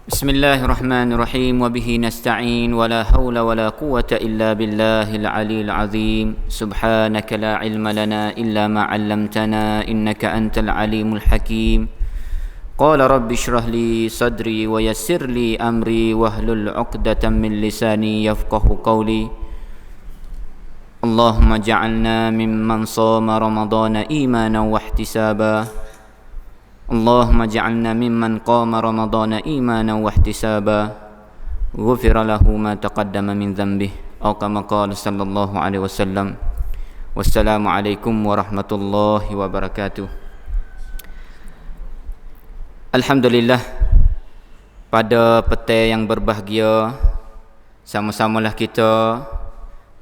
Bismillahirrahmanirrahim. Wa bihi nasta'in wa la hawla wa la quwwata illa billahil aliyil azim. Subhanaka la ilma lana illa ma 'allamtana innaka antal alimul hakim. Qala rabbi shrah li sadri wa yassir li amri wahlul 'uqdatam min lisani yafqahu qawli. Allahumma ja'alna mimman shama ramadhana imanan wa ihtisaba. Allahumma ja'alna mimman qama ramadhana imanan wa ihtisaba. Ghufira lahu ma taqaddama min dhanbihi aw kama qala sallallahu alaihi wasallam. Wassalamu alaikum warahmatullahi wabarakatuh. Alhamdulillah, pada petang yang berbahagia, sama-samalah kita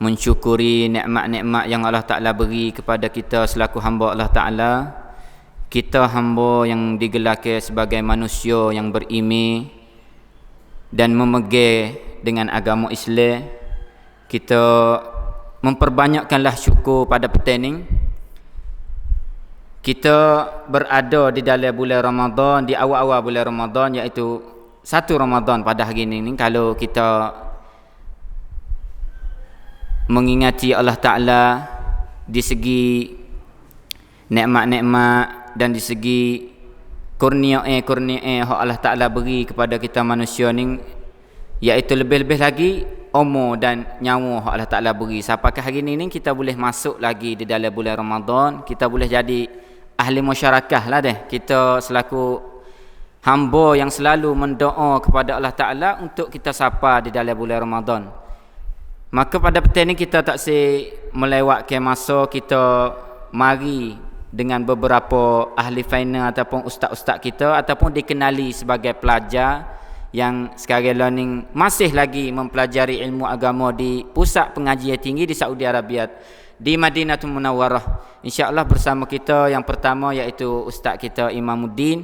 mensyukuri nikmat-nikmat yang Allah Ta'ala beri kepada kita selaku hamba Allah Ta'ala. Kita hamba yang digelarkan sebagai manusia yang berimani dan memegang dengan agama Islam. Kita memperbanyakkanlah syukur pada petang ini. Kita berada di dalam bulan Ramadan, di awal-awal bulan Ramadan, iaitu 1 Ramadan pada hari ini. Kalau kita mengingati Allah Ta'ala di segi nikmat-nikmat dan di segi kurnia yang Allah Ta'ala beri kepada kita manusia ni, iaitu lebih-lebih lagi umur dan nyawa yang Allah Ta'ala beri. Sampai ke hari ini kita boleh masuk lagi di dalam bulan Ramadan. Kita boleh jadi ahli masyarakat lah deh. Kita selaku hamba yang selalu mendoa kepada Allah Ta'ala untuk kita sapa di dalam bulan Ramadan. Maka pada petang ni kita tak melewatkan masa kita mari dengan beberapa ahli final ataupun ustaz-ustaz kita, ataupun dikenali sebagai pelajar yang sekarang ni masih lagi mempelajari ilmu agama di pusat pengajian tinggi di Saudi Arabia, di Madinatul Munawwarah. InsyaAllah bersama kita yang pertama iaitu ustaz kita Imamuddin,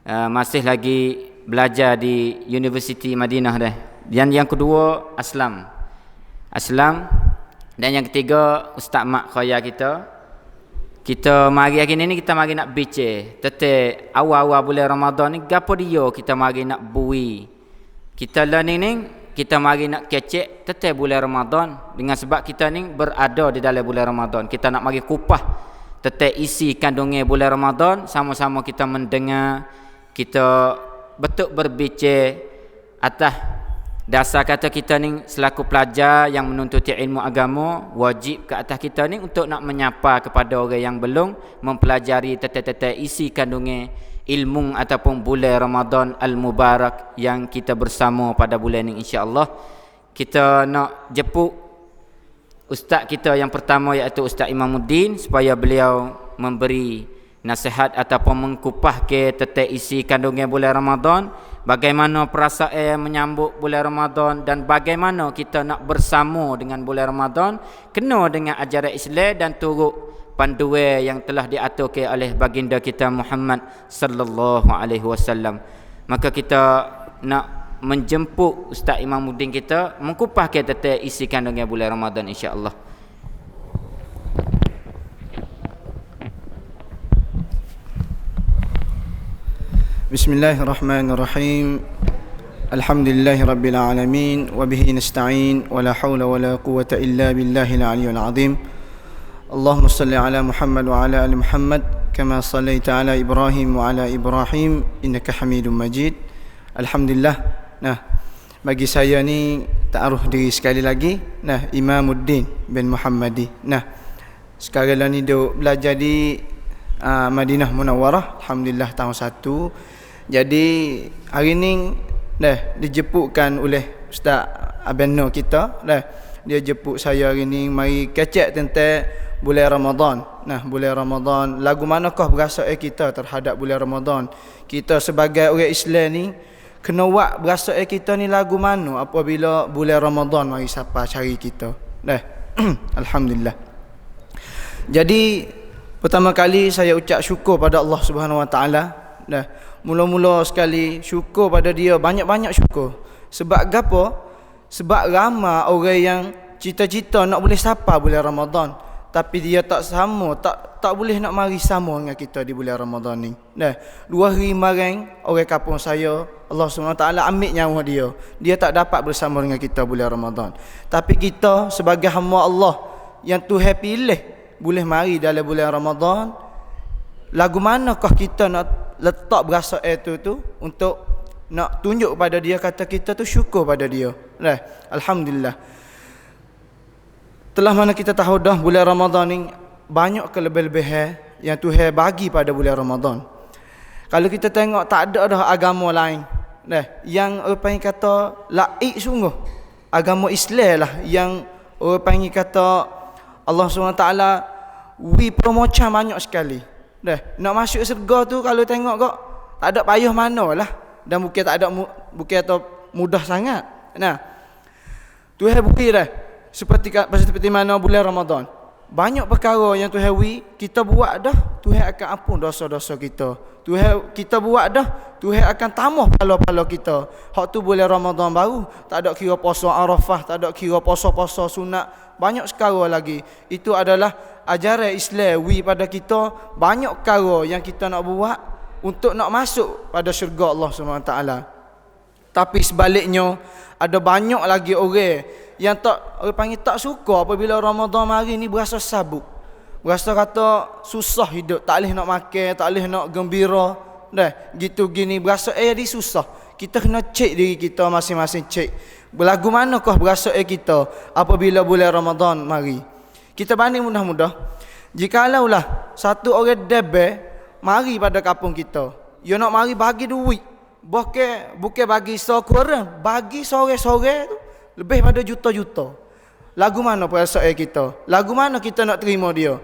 masih lagi belajar di Universiti Madinah dah. Dan yang kedua Aslam, dan yang ketiga Ustaz Mak Khaya kita mari hari ni kita mari nak bincang tentang awal-awal bulan Ramadan ni, gapo dia kita mari nak bui. Kita learning ni kita mari nak kecek tentang bulan Ramadan, dengan sebab kita ni berada di dalam bulan Ramadan. Kita nak mari kupah tentang isi kandungan bulan Ramadan, sama-sama kita mendengar, kita betul berbincang atas dasar kata kita ni selaku pelajar yang menuntut ilmu agama. Wajib ke atas kita ni untuk nak menyapa kepada orang yang belum mempelajari tentang isi kandungan ilmu ataupun bulan Ramadan Al-Mubarak yang kita bersama pada bulan ni. InsyaAllah kita nak jemput ustaz kita yang pertama iaitu Ustaz Imamuddin, supaya beliau memberi nasihat ataupun mengkupahkan tentang isi kandungan bulan Ramadan, bagaimana perasaan menyambut bulan Ramadan, dan bagaimana kita nak bersama dengan bulan Ramadan kena dengan ajaran Islam dan turut panduan yang telah diaturkan oleh baginda kita Muhammad sallallahu alaihi wasallam. Maka kita nak menjemput Ustaz Imamuddin kita mengkupahkan tentang isi kandungan bulan Ramadan, insya-Allah. Bismillahirrahmanirrahim. Alhamdulillahi rabbil alamin wa bihi nasta'in wa la hawla wa la quwwata illa billahil aliyyil azim. Allahumma salli ala Muhammad wa ala ali Muhammad kama sallaita ala Ibrahim wa ala Ibrahim innaka Hamidum Majid. Alhamdulillah. Nah, bagi saya ni ta'aruf diri sekali lagi. Nah, Imamuddin bin Muhammadi. Nah, sekarang ni duk belajar di Madinah Munawwarah, alhamdulillah tahun 1. Jadi hari ni dah dijemputkan oleh Ustaz Abeno kita dah. Dia jemput saya hari ni mari kecek tentang bulan Ramadan. Nah, bulan Ramadan, lagu manakah berasa kita terhadap bulan Ramadan? Kita sebagai orang Islam ni kena buat berasa kita ni lagu mana apabila bulan Ramadan mari siapa cari kita. Dah. Alhamdulillah. Jadi pertama kali saya ucap syukur pada Allah Subhanahu Wa Taala. Dah, mula-mula sekali syukur pada dia, banyak-banyak syukur. Sebab gapo? Sebab ramai orang yang cita-cita nak boleh sapa bulan Ramadan, tapi dia tak sama, tak boleh nak mari sama dengan kita di bulan Ramadan ni. Dah, 2 hari kemarin orang kampung saya Allah SWT ambil nyawa dia. Dia tak dapat bersama dengan kita bulan Ramadan. Tapi kita sebagai hamba Allah yang Tuhan pilih boleh mari dalam bulan Ramadan. Lagu manakah kita nak letak berasa itu tu untuk nak tunjuk pada dia, kata kita tu syukur pada dia. Alhamdulillah. Telah mana kita tahu dah bulan Ramadan ni banyak kelebih-lebihan yang Tuhan bagi pada bulan Ramadan. Kalau kita tengok tak ada dah agama lain yang orang panggil kata laik sungguh. Agama Islam lah yang orang panggil kata Allah SWT promotion banyak sekali. Nak masuk syurga tu kalau tengok kok tak ada payah manalah, dan bukan tak ada bukan atau mudah sangat. Tuhan beri dah seperti mana bulan Ramadan. Banyak perkara yang Tuhan beri kita buat dah, Tuhan akan ampun dosa-dosa kita. Tuhan kita buat dah, Tuhan akan tambah pahala-pahala kita. Hak tu bulan Ramadan baru, tak ada kira puasa Arafah, tak ada kira puasa-puasa sunat, banyak sekali lagi. Itu adalah ajaran Islam pada kita. Banyak perkara yang kita nak buat untuk nak masuk pada syurga Allah SWT. Tapi sebaliknya ada banyak lagi orang yang orang panggil tak suka apabila Ramadan mari ni, berasa sabuk, berasa kata susah hidup, tak boleh nak makan, tak boleh nak gembira, gitu gini, berasa jadi susah. Kita kena cek diri kita masing-masing, cek lagu manakah berasa kita apabila bulan Ramadan mari. Kita banding mudah-mudah, jikalaulah satu orang debe mari pada kampung kita, dia nak mari bagi duit, bukan bagi sekurang, bagi sore-sore tu lebih pada juta-juta. Lagu mana perasaan kita? Lagu mana kita nak terima dia?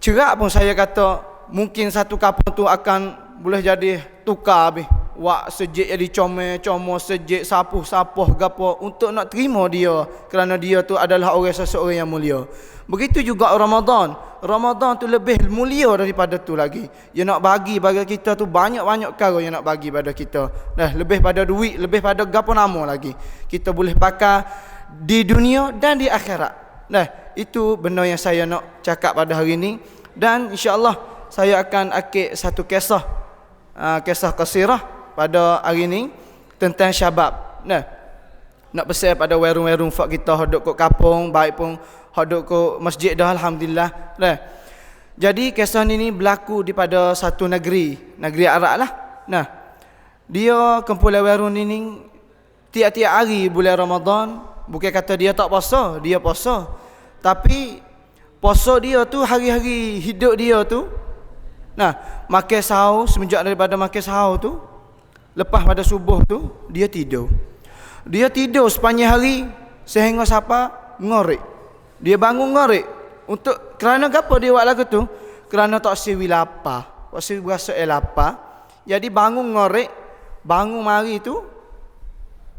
Cerak pun saya kata mungkin satu kampung tu akan boleh jadi tukar habis. Wak sejik jadi comel-comel, sejik sapuh-sapuh gapo untuk nak terima dia, kerana dia tu adalah orang seseorang yang mulia. Begitu juga Ramadan. Ramadan tu lebih mulia daripada tu lagi. Dia nak bagi kita tu banyak-banyak perkara yang nak bagi pada kita. Lebih pada duit, lebih pada gapo nama lagi. Kita boleh pakai di dunia dan di akhirat. Itu benda yang saya nak cakap pada hari ini, dan insya-Allah saya akan akik satu kisah qasirah pada hari ini tentang syabab. Nak pesan pada werung-werung fak kita hodok kat kampung, baik pun hodok kat masjid dah, alhamdulillah. Jadi kisah ini berlaku di pada satu negeri Arab lah. Dia kumpulan werung ini tiap-tiap hari bulan Ramadan, bukan kata dia tak puasa, dia puasa. Tapi puasa dia tu hari-hari hidup dia tu, makan sahur, semenjak daripada makan sahur tu, lepas pada subuh tu dia tidur. Dia tidur sepanjang hari sehingga siapa ngorek. Dia bangun ngorek untuk kerana apa dia buat lagu tu? Kerana tak sewi lapar. Tak sewi berasa lapar. Jadi bangun ngorek, bangun mari tu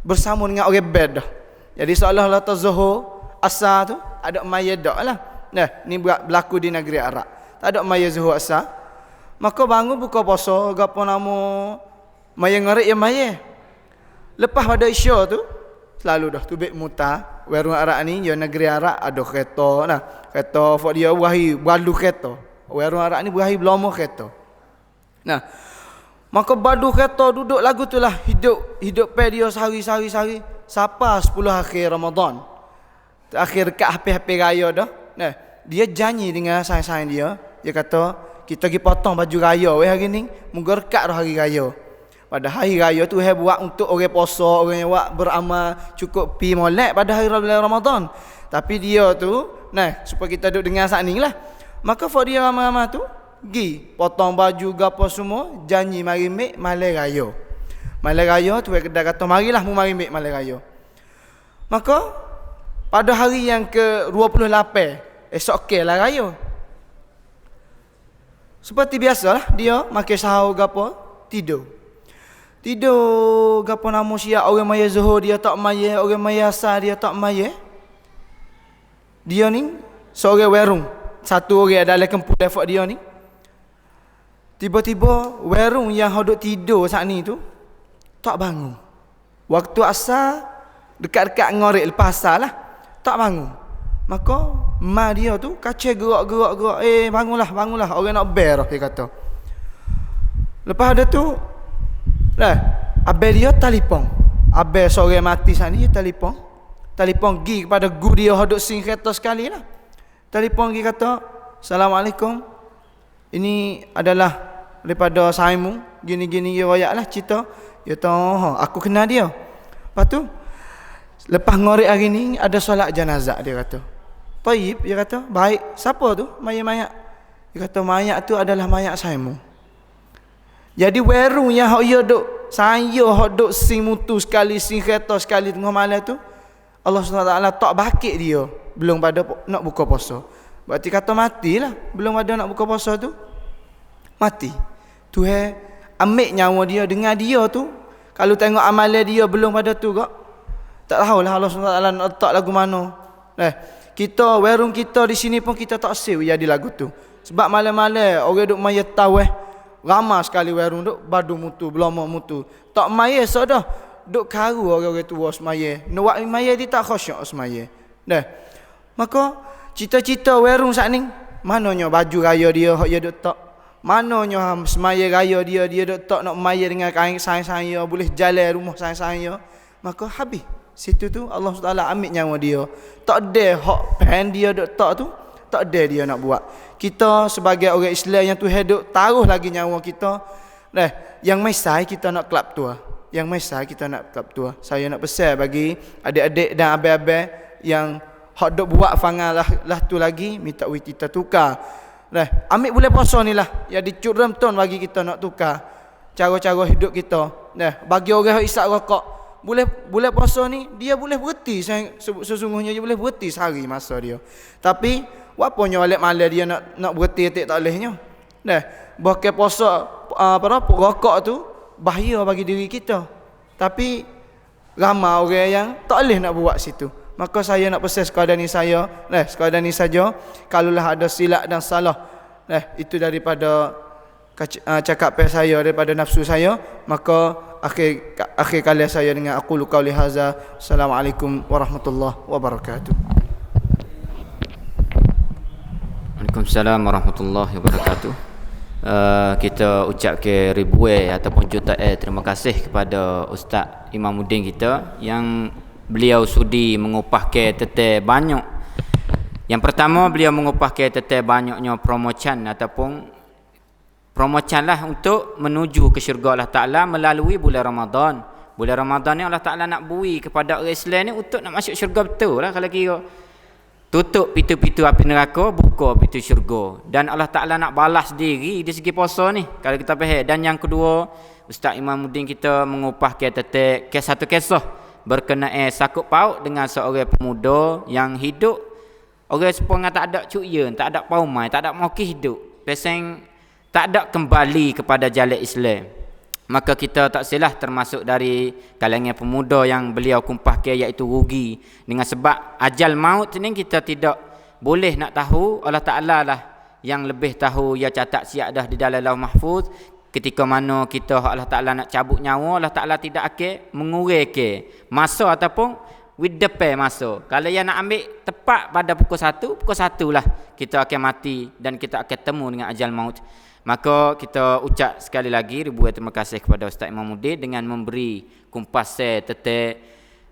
bersama dengan orang bed dah. Jadi seolah-olah Zuhur, Asar tu ada maya dak lah. Ni berlaku di negeri Arab. Tak ada maya Zuhur, Asar. Maka bangun buka puasa, gapo nama maya ngorek ya maya. Lepas pada Isya tu selalu dah tubik muta. Werung Arab ni ya negeri Arab ada kereta kereta fak dia berahi kereta. Werung Arab ni berahi belama kereta. Maka badu kereta duduk lagu tu lah hidup pe dia sehari sampai 10 akhir Ramadan. Akhir dekat hampir raya dah. Dia janji dengan sayang-sayang dia kata kita pergi potong baju raya hari ni, moga dekat dah hari raya. Pada hari raya tu buat untuk orang puasa, orang yang buat beramal cukup pi molek pada hari Ramadan. Tapi dia tu, supaya kita duduk dengar saat ni lah. Maka for dia ramai-ramai tu, pergi potong baju gapo semua, janji mari mek malam raya. Malam raya tu kedai kata marilah mu mari mek malam raya. Maka pada hari yang ke-28, esok lah raya. Seperti biasalah dia makan sahur gapo, tidur gapo nama Syiah, orang maya Zuhur dia tak maya, orang maya Asar dia tak maya. Dia ni seorang werung, satu orang dalam kumpulan fak dia ni. Tiba-tiba werung yang hodok tidur saat ni tu tak bangun. Waktu asar dekat-dekat ngorek lepas asar lah, tak bangun. Maka mak dia tu kacau gerak. Bangunlah, orang nak ber dia kata. Lepas ada tu Lah, abang dia telefon. Abang sore mati sana dia telefon. Telefon pergi kepada guru dia hodok sing kereta sekali lah. Telefon pergi kata, "Assalamualaikum. Ini adalah daripada Saimu. Gini-gini dia royak lah cerita." Dia tahu, aku kenal dia. Lepas tu, lepas ngorek hari ni ada solat jenazah dia kata. Taib, dia kata, baik. Siapa tu? Mayat-mayat. Dia kata, mayat tu adalah mayat Saimu. Jadi werung yang dia duk saya duk sing mutu sekali, sing kereta sekali tengah malam tu, Allah SWT tak bakit dia belum pada nak buka puasa. Berarti kata matilah belum ada nak buka puasa tu. Mati. Tuhan ambil nyawa dia dengan dia tu. Kalau tengok amalan dia belum pada tu kak, tak tahulah Allah SWT nak letak lagu mana. Kita werung kita di sini pun kita tak save jadi lagu tu. Sebab malam-malam orang duk maya taweh. Ramai sekali werung duk badu mutu, belama mutu. Tak maya sudah duk karu orang-orang tua semaya. Nak maya dia tak khusyuk semaya. Maka cita-cita werung saat ni, mananya baju raya dia hak dia duk tak. Mananya semaya raya dia duk tak nak maya dengan kain saya boleh jalan rumah saya. Maka habis. Situ tu Allah SWT ambil nyawa dia. Tak ada hak pen dia duk tak tu. Tak ada dia nak buat. Kita sebagai orang Islam yang Tuhan duk taruh lagi nyawa kita. Yang mesai kita nak kelab tua. Yang mesai kita nak kelab tua. Saya nak pesan bagi adik-adik dan abang-abang yang hak duk buat fangal lah tu lagi, minta kita tukar. Ambil bulan puasa ni lah yang dicuram ton bagi kita nak tukar cara-cara hidup kita. Bagi orang yang isap rokok, bulan puasa ni dia boleh berhenti, sesungguhnya dia boleh berhenti sehari masa dia. Tapi wapanya balik malam dia nak berhenti tak bolehnya. Bahkan puasa rokok tu bahaya bagi diri kita. Tapi ramai orang yang tak boleh nak buat situ. Maka saya nak pesan sekadar ni saja. Kalaulah ada silap dan salah, itu daripada cakapan saya, daripada nafsu saya, maka akhir kali saya dengan aku qauli hadza. Assalamualaikum warahmatullahi wabarakatuh. Waalaikumsalam warahmatullahi wabarakatuh. Kita ucap ke ribuan ataupun jutaan terima kasih kepada Ustaz Imamuddin kita yang beliau sudi mengupahkan teteh banyak. Yang pertama, beliau mengupahkan teteh banyaknya promocan ataupun promocan lah untuk menuju ke syurga Allah Ta'ala melalui bulan Ramadan. Bulan Ramadan ni Allah Ta'ala nak bui kepada orang Islam ni untuk nak masuk syurga betul lah. Kalau kira tutup pintu-pintu api neraka, buka pintu syurga. Dan Allah Ta'ala nak balas diri di segi puasa ni, kalau kita faham. Dan yang kedua, Ustaz Imamuddin kita mengupahkan teteh satu kisah berkenaan sakut paut dengan seorang pemuda yang hidup orang sepengah tak ada cuyan, tak ada paumai, tak ada mokih hidup, peseng tak ada kembali kepada jalan Islam. Maka kita tak silah termasuk dari kalangan pemuda yang beliau kumpahkan, iaitu rugi dengan sebab ajal maut ni kita tidak boleh nak tahu. Allah Ta'ala lah yang lebih tahu, ia catat siap dah di dalam Lauh Mahfuz. Ketika mana kita Allah Ta'ala nak cabut nyawa, Allah Ta'ala tidak akan menguraikan masa ataupun with the pay masa. Kalau yang nak ambil tepat pada pukul 1 lah kita akan mati dan kita akan temu dengan ajal maut. Maka kita ucap sekali lagi ribuan terima kasih kepada Ustaz Imamuddin dengan memberi kumpasan tetap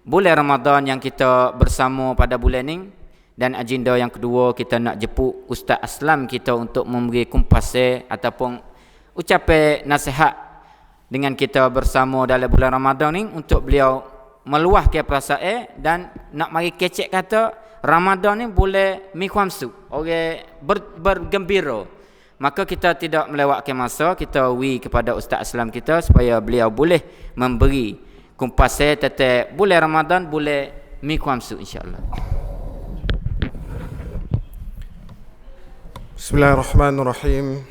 bulan Ramadan yang kita bersama pada bulan ini. Dan agenda yang kedua, kita nak jemput Ustaz Aslam kita untuk memberi kumpasan ataupun ucapan nasihat dengan kita bersama dalam bulan Ramadan ni, untuk beliau meluahkan perasaan dan nak mari kecek kata Ramadan ni boleh mikhwamsu, orang bergembira. Maka kita tidak melewatkan masa, kita kepada Ustaz Aslam kita supaya beliau boleh memberi kumpasan tentang bulan Ramadan, boleh mikhwamsu insya-Allah. Bismillahirrahmanirrahim.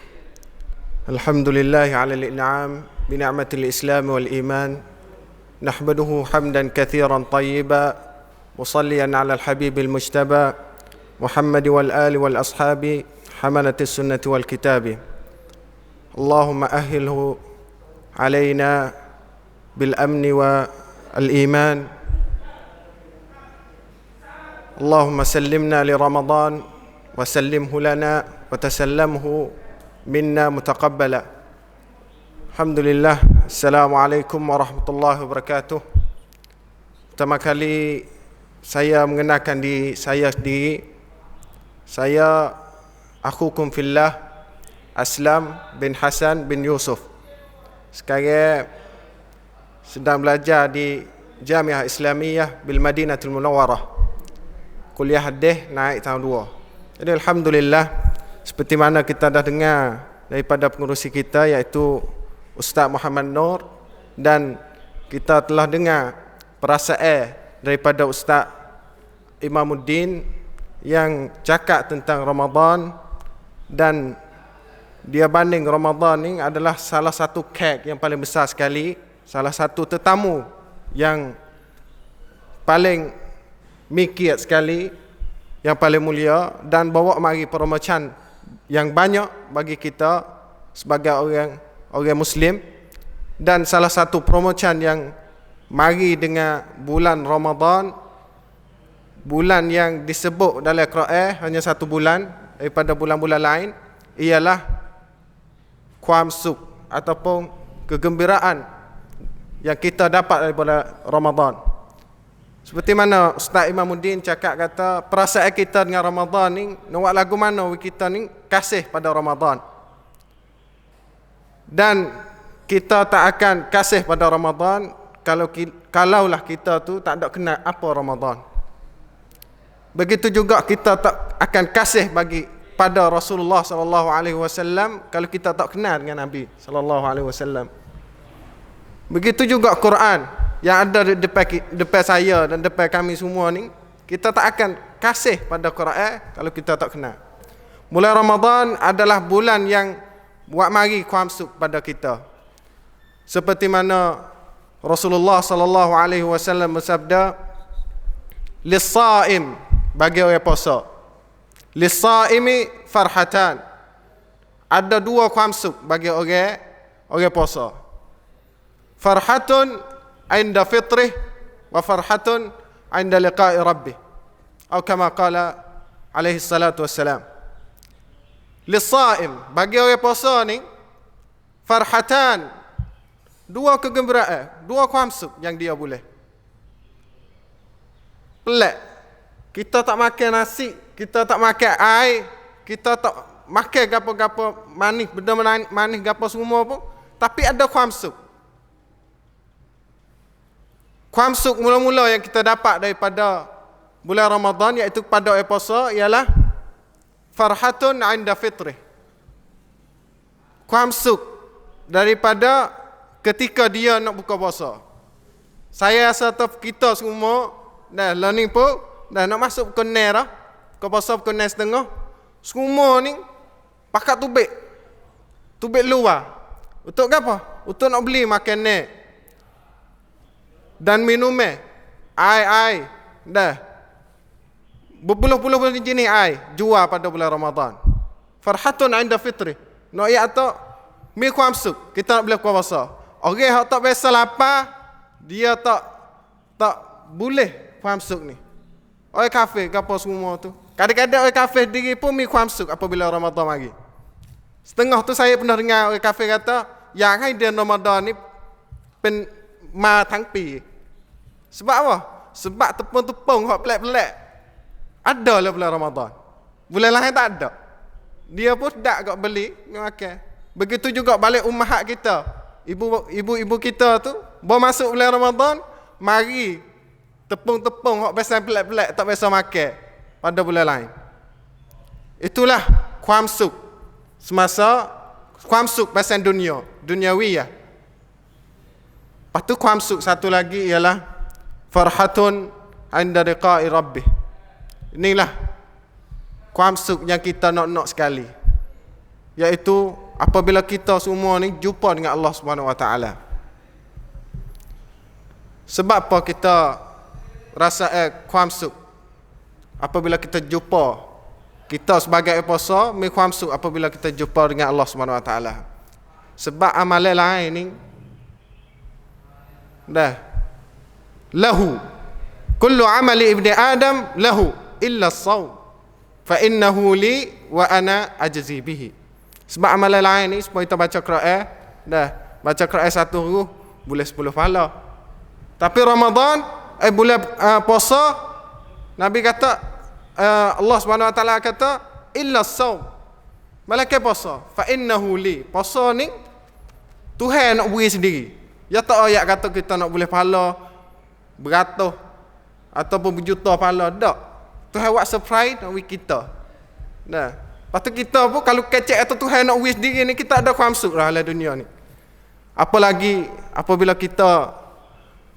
Alhamdulillah ala al-in'am bi ni'matil Islam wal iman. Nahmaduhu hamdan katsiran tayyiban, musalliyan ala al-habibil mujtaba Muhammad wal ali wal ashabi hamalatis sunnati wal kitabi. Allahumma ahilhu alaina bil amni wa al-iman. Allahumma sallimna li Ramadan wa sallimhu lana wa tasallamhu minna mutaqabbala. Alhamdulillah. Assalamualaikum warahmatullahi wabarakatuh. Pertama kali saya mengenalkan diri saya sendiri. Saya akhukum fillah Aslam bin Hasan bin Yusuf. Sekarang sedang belajar di Jamiah Islamiyah bil Madinatul Munawwarah. Kuliah hadis naik tahun 2. Jadi alhamdulillah, seperti mana kita dah dengar daripada pengurusi kita iaitu Ustaz Muhammad Nur, dan kita telah dengar perasaan daripada Ustaz Imamuddin yang cakap tentang Ramadan, dan dia banding Ramadan ni adalah salah satu kek yang paling besar sekali, salah satu tetamu yang paling mikir sekali, yang paling mulia, dan bawa mari perombacan yang banyak bagi kita sebagai orang Muslim. Dan salah satu perombacan yang mari dengan bulan Ramadan, bulan yang disebut dalam Quran hanya satu bulan daripada bulan-bulan lain, ialah kuamsuk ataupun kegembiraan yang kita dapat daripada Ramadan. Seperti mana Ustaz Imamuddin cakap, kata perasaan kita dengan Ramadan ni, nak buat lagu mana kita ni kasih pada Ramadan. Dan kita tak akan kasih pada Ramadan kalaulah kita tu tak ada kenal apa Ramadan. Begitu juga kita tak akan kasih bagi pada Rasulullah sallallahu alaihi wasallam kalau kita tak kenal dengan Nabi sallallahu alaihi wasallam. Begitu juga Quran yang ada di depan saya dan depan kami semua ni, kita tak akan kasih pada Quran kalau kita tak kenal. Bulan Ramadan adalah bulan yang buat mari kuamsuk pada kita. Seperti mana Rasulullah sallallahu alaihi wasallam bersabda, lis-shaim, bagi orang puasa, lis-shaimi farhatan, ada dua kuamsuk bagi orang puasa. Farhatun inda fitrih wa farhatun inda liqa'i rabbih, atau kama qala alaihi salatu wassalam. Lis-shaim, bagi orang puasa ni, farhatan, dua kegembiraan, dua kuamsuk yang dia boleh. Pelik, kita tak makan nasi, kita tak makan air, kita tak makan gapo-gapo manis, benda manis gapo semua pun, tapi ada kuamsuk. Kuamsuk mula-mula yang kita dapat daripada bulan Ramadan iaitu pada orang puasa ialah farhatun inda fitrih, kuamsuk daripada ketika dia nak buka puasa. Saya rasa kita semua dah learning pun dah nak masuk pukul 9 dah, buka puasa pukul 9.30, semua ni pakat tubik luar. Untuk apa? Untuk nak beli makanan dan minuman, air dah berpuluh-puluh jenis air jual pada bulan Ramadan. Farhatun inda fitri, nak ya atau mi kuamsuk, kita nak boleh puasa. Orang yang tak biasa lapar, dia tak boleh kuamsuk ni. Orang kafir gapo semua tu, kadang-kadang orang kafir diri pun mi kuamsuk apabila Ramadan mari. Setengah tu saya pernah dengar orang kafir kata, yang hai dia Ramadan ni pen ma tang pi. Sebab apa? Sebab tepung-tepung hak pelik-pelik ada lah bulan Ramadan. Bulan lain tak ada. Dia pun tak kau beli makan. Begitu juga balik ummahat kita. Ibu kita tu baru masuk bulan Ramadan, mari tepung-tepung hak biasa pelik-pelik tak biasa makan pada bulan lain. Itulah kuamsuk semasa kuamsuk pasal duniawi ya. Lepas tu kuamsuk satu lagi ialah farhatun inda liqa'i rabbih. Inilah kuamsuk yang kita nak sekali, iaitu apabila kita semua ni jumpa dengan Allah Subhanahu Wa Taala. Sebab apa kita rasa kuamsuk? Apabila kita jumpa, kita sebagai puasa mi kuamsuk apabila kita jumpa dengan Allah Subhanahu Wa Taala. Sebab amalan lain ni dah lahu kullu amali ibni Adam lahu illa as-shaum fa innahu li wa ana ajzi bihi. Sebab amalan lain ni supaya kita baca Quran dah baca Quran 1 hari boleh 10 pahala. Tapi Ramadan bulan puasa, Nabi kata Allah Subhanahu Wa Taala kata illa saum, malaikat puasa, fa innahu li. Puasa ni Tuhan nak beri sendiri. Ya tak ayat kata kita nak boleh pahala beratus ataupun berjuta pahala, tak. Tuhan buat surprise nak beri kita. Nah, lepas tu kita pun kalau kecek atau Tuhan nak beri sendiri ni, kita ada kuamsuk lah dalam dunia ni. Apalagi apabila kita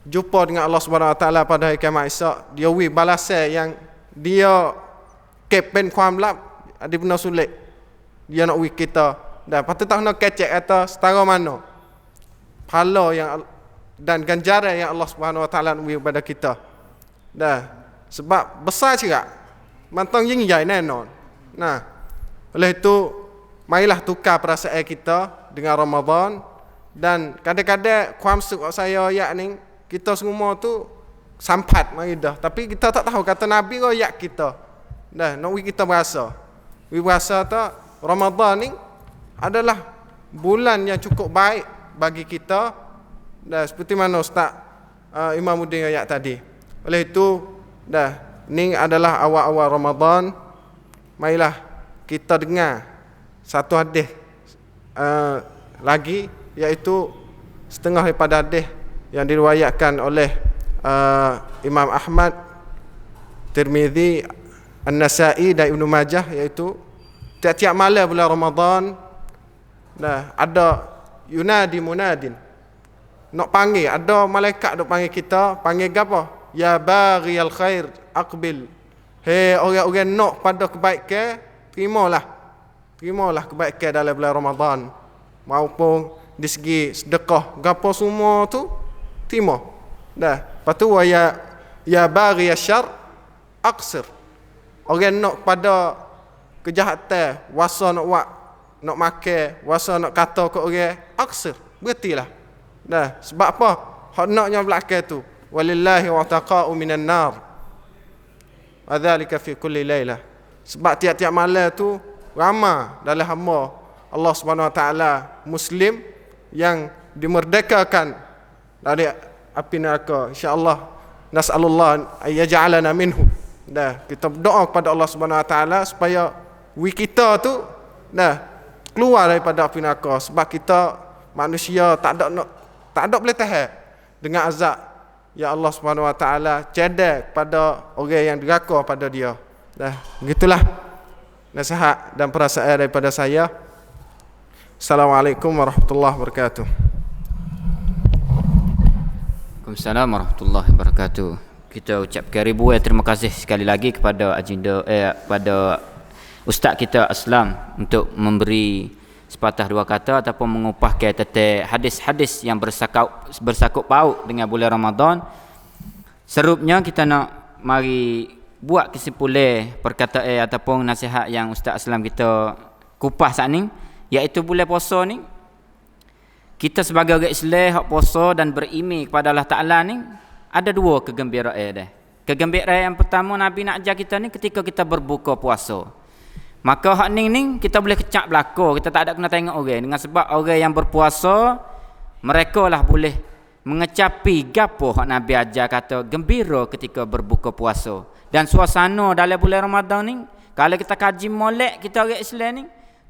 jumpa dengan Allah Subhanahu Wa Taala pada hari kiamat esok, dia beri balasan yang dia kepen kuam lap ada benar sulit. Dia nak beri kita. Dan lepas tu tak nak kecek atau setara mana pahala yang dan ganjaran yang Allah Subhanahu Wa Taala beri kepada kita. Dah, sebab besar juga. Mantang yang jai nenon. Nah, oleh itu marilah tukar perasaan kita dengan Ramadan. Dan kadang-kadang kuamsuk saya ayat ni, kita semua tu sampat mari dah, tapi kita tak tahu kata Nabi royak kita. Dah, nak kita berasa. Berasa tak Ramadan ni adalah bulan yang cukup baik bagi kita. Dah, seperti mana Ustaz Imamuddin ayat tadi. Oleh itu, dah, ni adalah awal-awal Ramadan. Marilah kita dengar satu hadis lagi, iaitu setengah daripada hadis yang diriwayatkan oleh Imam Ahmad, Tirmizi, An-Nasa'i dan Ibnu Majah, iaitu tiap-tiap malam bulan Ramadan ada yunadi munadin, nak panggil, ada malaikat nak panggil kita. Panggil apa? Ya baghiyal khair aqbil. Hei orang-orang nak pada kebaikan, terimalah kebaikan dalam bulan Ramadan. Maupun di segi sedekah, gapo semua tu terima. Dah, lepas tu ya baghiyash syarr aqsir. Orang nak pada kejahatan, wasa nak buat, nak makan, wasa nak kata ke orang, aqsir, berhentilah. Dah, sebab apa? Hak naknya belakang tu. Walillahi wataqa'u minan nar. Wadzalika fi kulli lailah. Sebab tiap-tiap malam tu ramai dalam hamba Allah Subhanahu Wa Taala muslim yang dimerdekakan dari api neraka. Insya-Allah nas'alullah ayyaj'alana minhu. Dah, kita berdoa kepada Allah Subhanahu Wa Taala supaya kita tu keluar daripada api neraka, sebab kita manusia tak ada boleh tahan dengan azab ya Allah Subhanahu Wa Taala cedek pada orang yang deraka pada dia. Dah, begitulah nasihat dan perasaan daripada saya. Assalamualaikum warahmatullahi wabarakatuh. Waalaikumsalam warahmatullahi wabarakatuh. Kita ucapkan ribuan terima kasih sekali lagi kepada pada ustaz kita Aslam untuk memberi sepatah dua kata ataupun mengupahkan tentang hadis-hadis yang bersakut paut dengan bulan Ramadan. Serupnya kita nak mari buat kesimpulan perkataan ataupun nasihat yang Ustaz Aslam kita kupas saat ni, iaitu bulan puasa ni, kita sebagai orang Islam hak puasa dan berimani kepada Allah Ta'ala ni, ada dua kegembiraan dah. Kegembiraan yang pertama Nabi nak ajar kita ni ketika kita berbuka puasa. Maka hak ning kita boleh kecak belakang, kita tak ada kena tengok orang. Dengan sebab orang yang berpuasa, mereka lah boleh mengecapi gapo hak Nabi ajar kata gembira ketika berbuka puasa. Dan suasana dalam bulan Ramadan ni, kalau kita kaji molek kita orang Islam ni,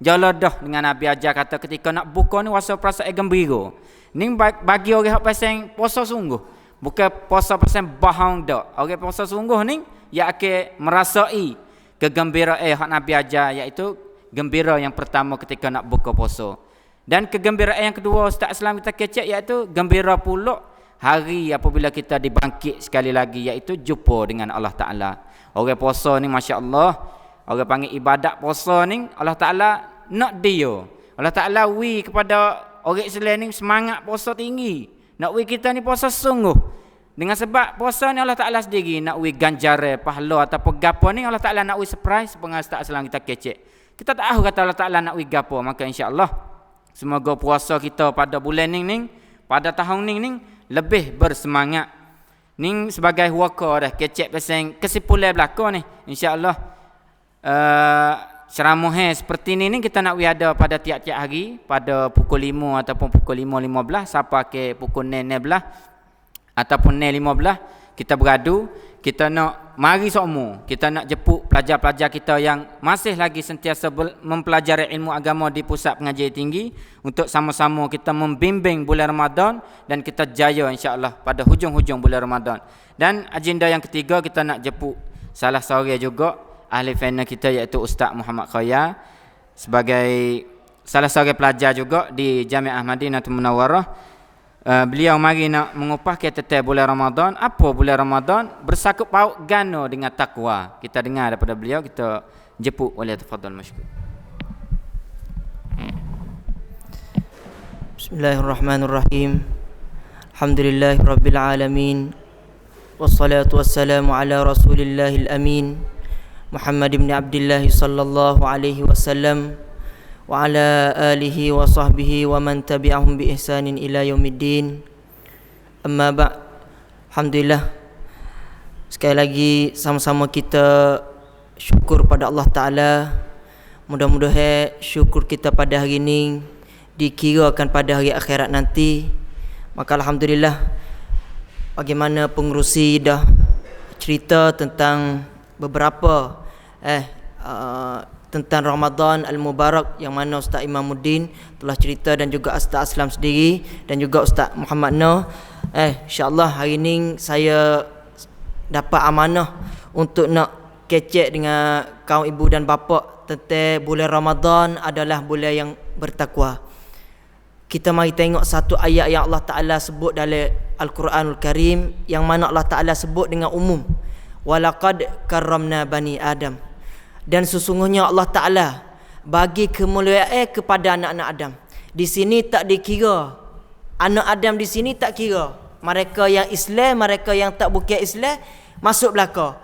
jaladah dengan Nabi ajar kata ketika nak buka ni rasa perasaan gembira. Ni bagi orang hak pasang puasa sungguh. Bukan puasa pasang bahang dak. Orang puasa sungguh ni ia akan merasai kegembiraan hak Nabi ajar, iaitu gembira yang pertama ketika nak buka puasa. Dan kegembiraan yang kedua Ustaz Aslam kita kecek, iaitu gembira pula hari apabila kita dibangkit sekali lagi, iaitu jumpa dengan Allah Ta'ala. Orang puasa ni masya-Allah, orang panggil ibadat puasa ni, Allah Ta'ala nak dia. Allah Ta'ala wi kepada orang Islam ni semangat puasa tinggi. Nak wi kita ni puasa sungguh. Dengan sebab puasa ni Allah Ta'ala sendiri nak wi ganjaran, pahala ataupun gapo ni Allah Ta'ala nak wi surprise pengas Ustaz Aslam kita kecek. Kita tak tahu kata Allah Ta'ala nak wi gapo, maka insya-Allah semoga puasa kita pada bulan ni, pada tahun ni lebih bersemangat. Ni sebagai waka dah kecek pasang kesimpulan belakang ni. Insya-Allah ceramah seperti ni kita nak ada pada tiap-tiap hari pada pukul 5 ataupun pukul 5.15 sampai ke pukul 6.15 ataupun 6.15 kita beradu. Kita nak mari semua, kita nak jemput pelajar-pelajar kita yang masih lagi sentiasa mempelajari ilmu agama di pusat pengajian tinggi untuk sama-sama kita membimbing bulan Ramadan dan kita jaya insya-Allah pada hujung-hujung bulan Ramadan. Dan agenda yang ketiga kita nak jemput salah seorang juga ahli final kita iaitu Ustaz Muhammad Khoya sebagai salah seorang pelajar juga di Jamiah Madinatul Munawwarah. Beliau mari nak mengupas kita tentang bulan Ramadan. Apa bulan Ramadan? Bersangkut paut gano dengan takwa. Kita dengar daripada beliau, kita jemput oleh tafadhal masykur. Bismillahirrahmanirrahim. Alhamdulillahirabbil alamin. Wassalatu wassalamu ala Rasulillahil amin. Muhammad ibn Abdullah sallallahu alaihi wasallam wa ala alihi wa sahbihi wa man tabi'ahum bi ihsanin ila yaumiddin. Amma ba'd. Alhamdulillah, sekali lagi sama-sama kita syukur pada Allah Ta'ala. Mudah-mudahan syukur kita pada hari ini dikirakan pada hari akhirat nanti. Maka alhamdulillah, bagaimana pengerusi dah cerita tentang beberapa tentang Ramadan Al-Mubarak yang mana Ustaz Imamuddin telah cerita dan juga Ustaz Aslam sendiri dan juga Ustaz Muhammad Noh. InsyaAllah hari ini saya dapat amanah untuk nak kecek dengan kaum ibu dan bapa tentang bulan Ramadan adalah bulan yang bertakwa. Kita mari tengok satu ayat yang Allah Ta'ala sebut dalam Al-Quranul Karim yang mana Allah Ta'ala sebut dengan umum. Walaqad karramna bani Adam. Dan sesungguhnya Allah Ta'ala bagi kemuliaan kepada anak-anak Adam. Di sini tak dikira anak Adam, di sini tak kira mereka yang Islam, mereka yang tak bukan Islam masuk belaka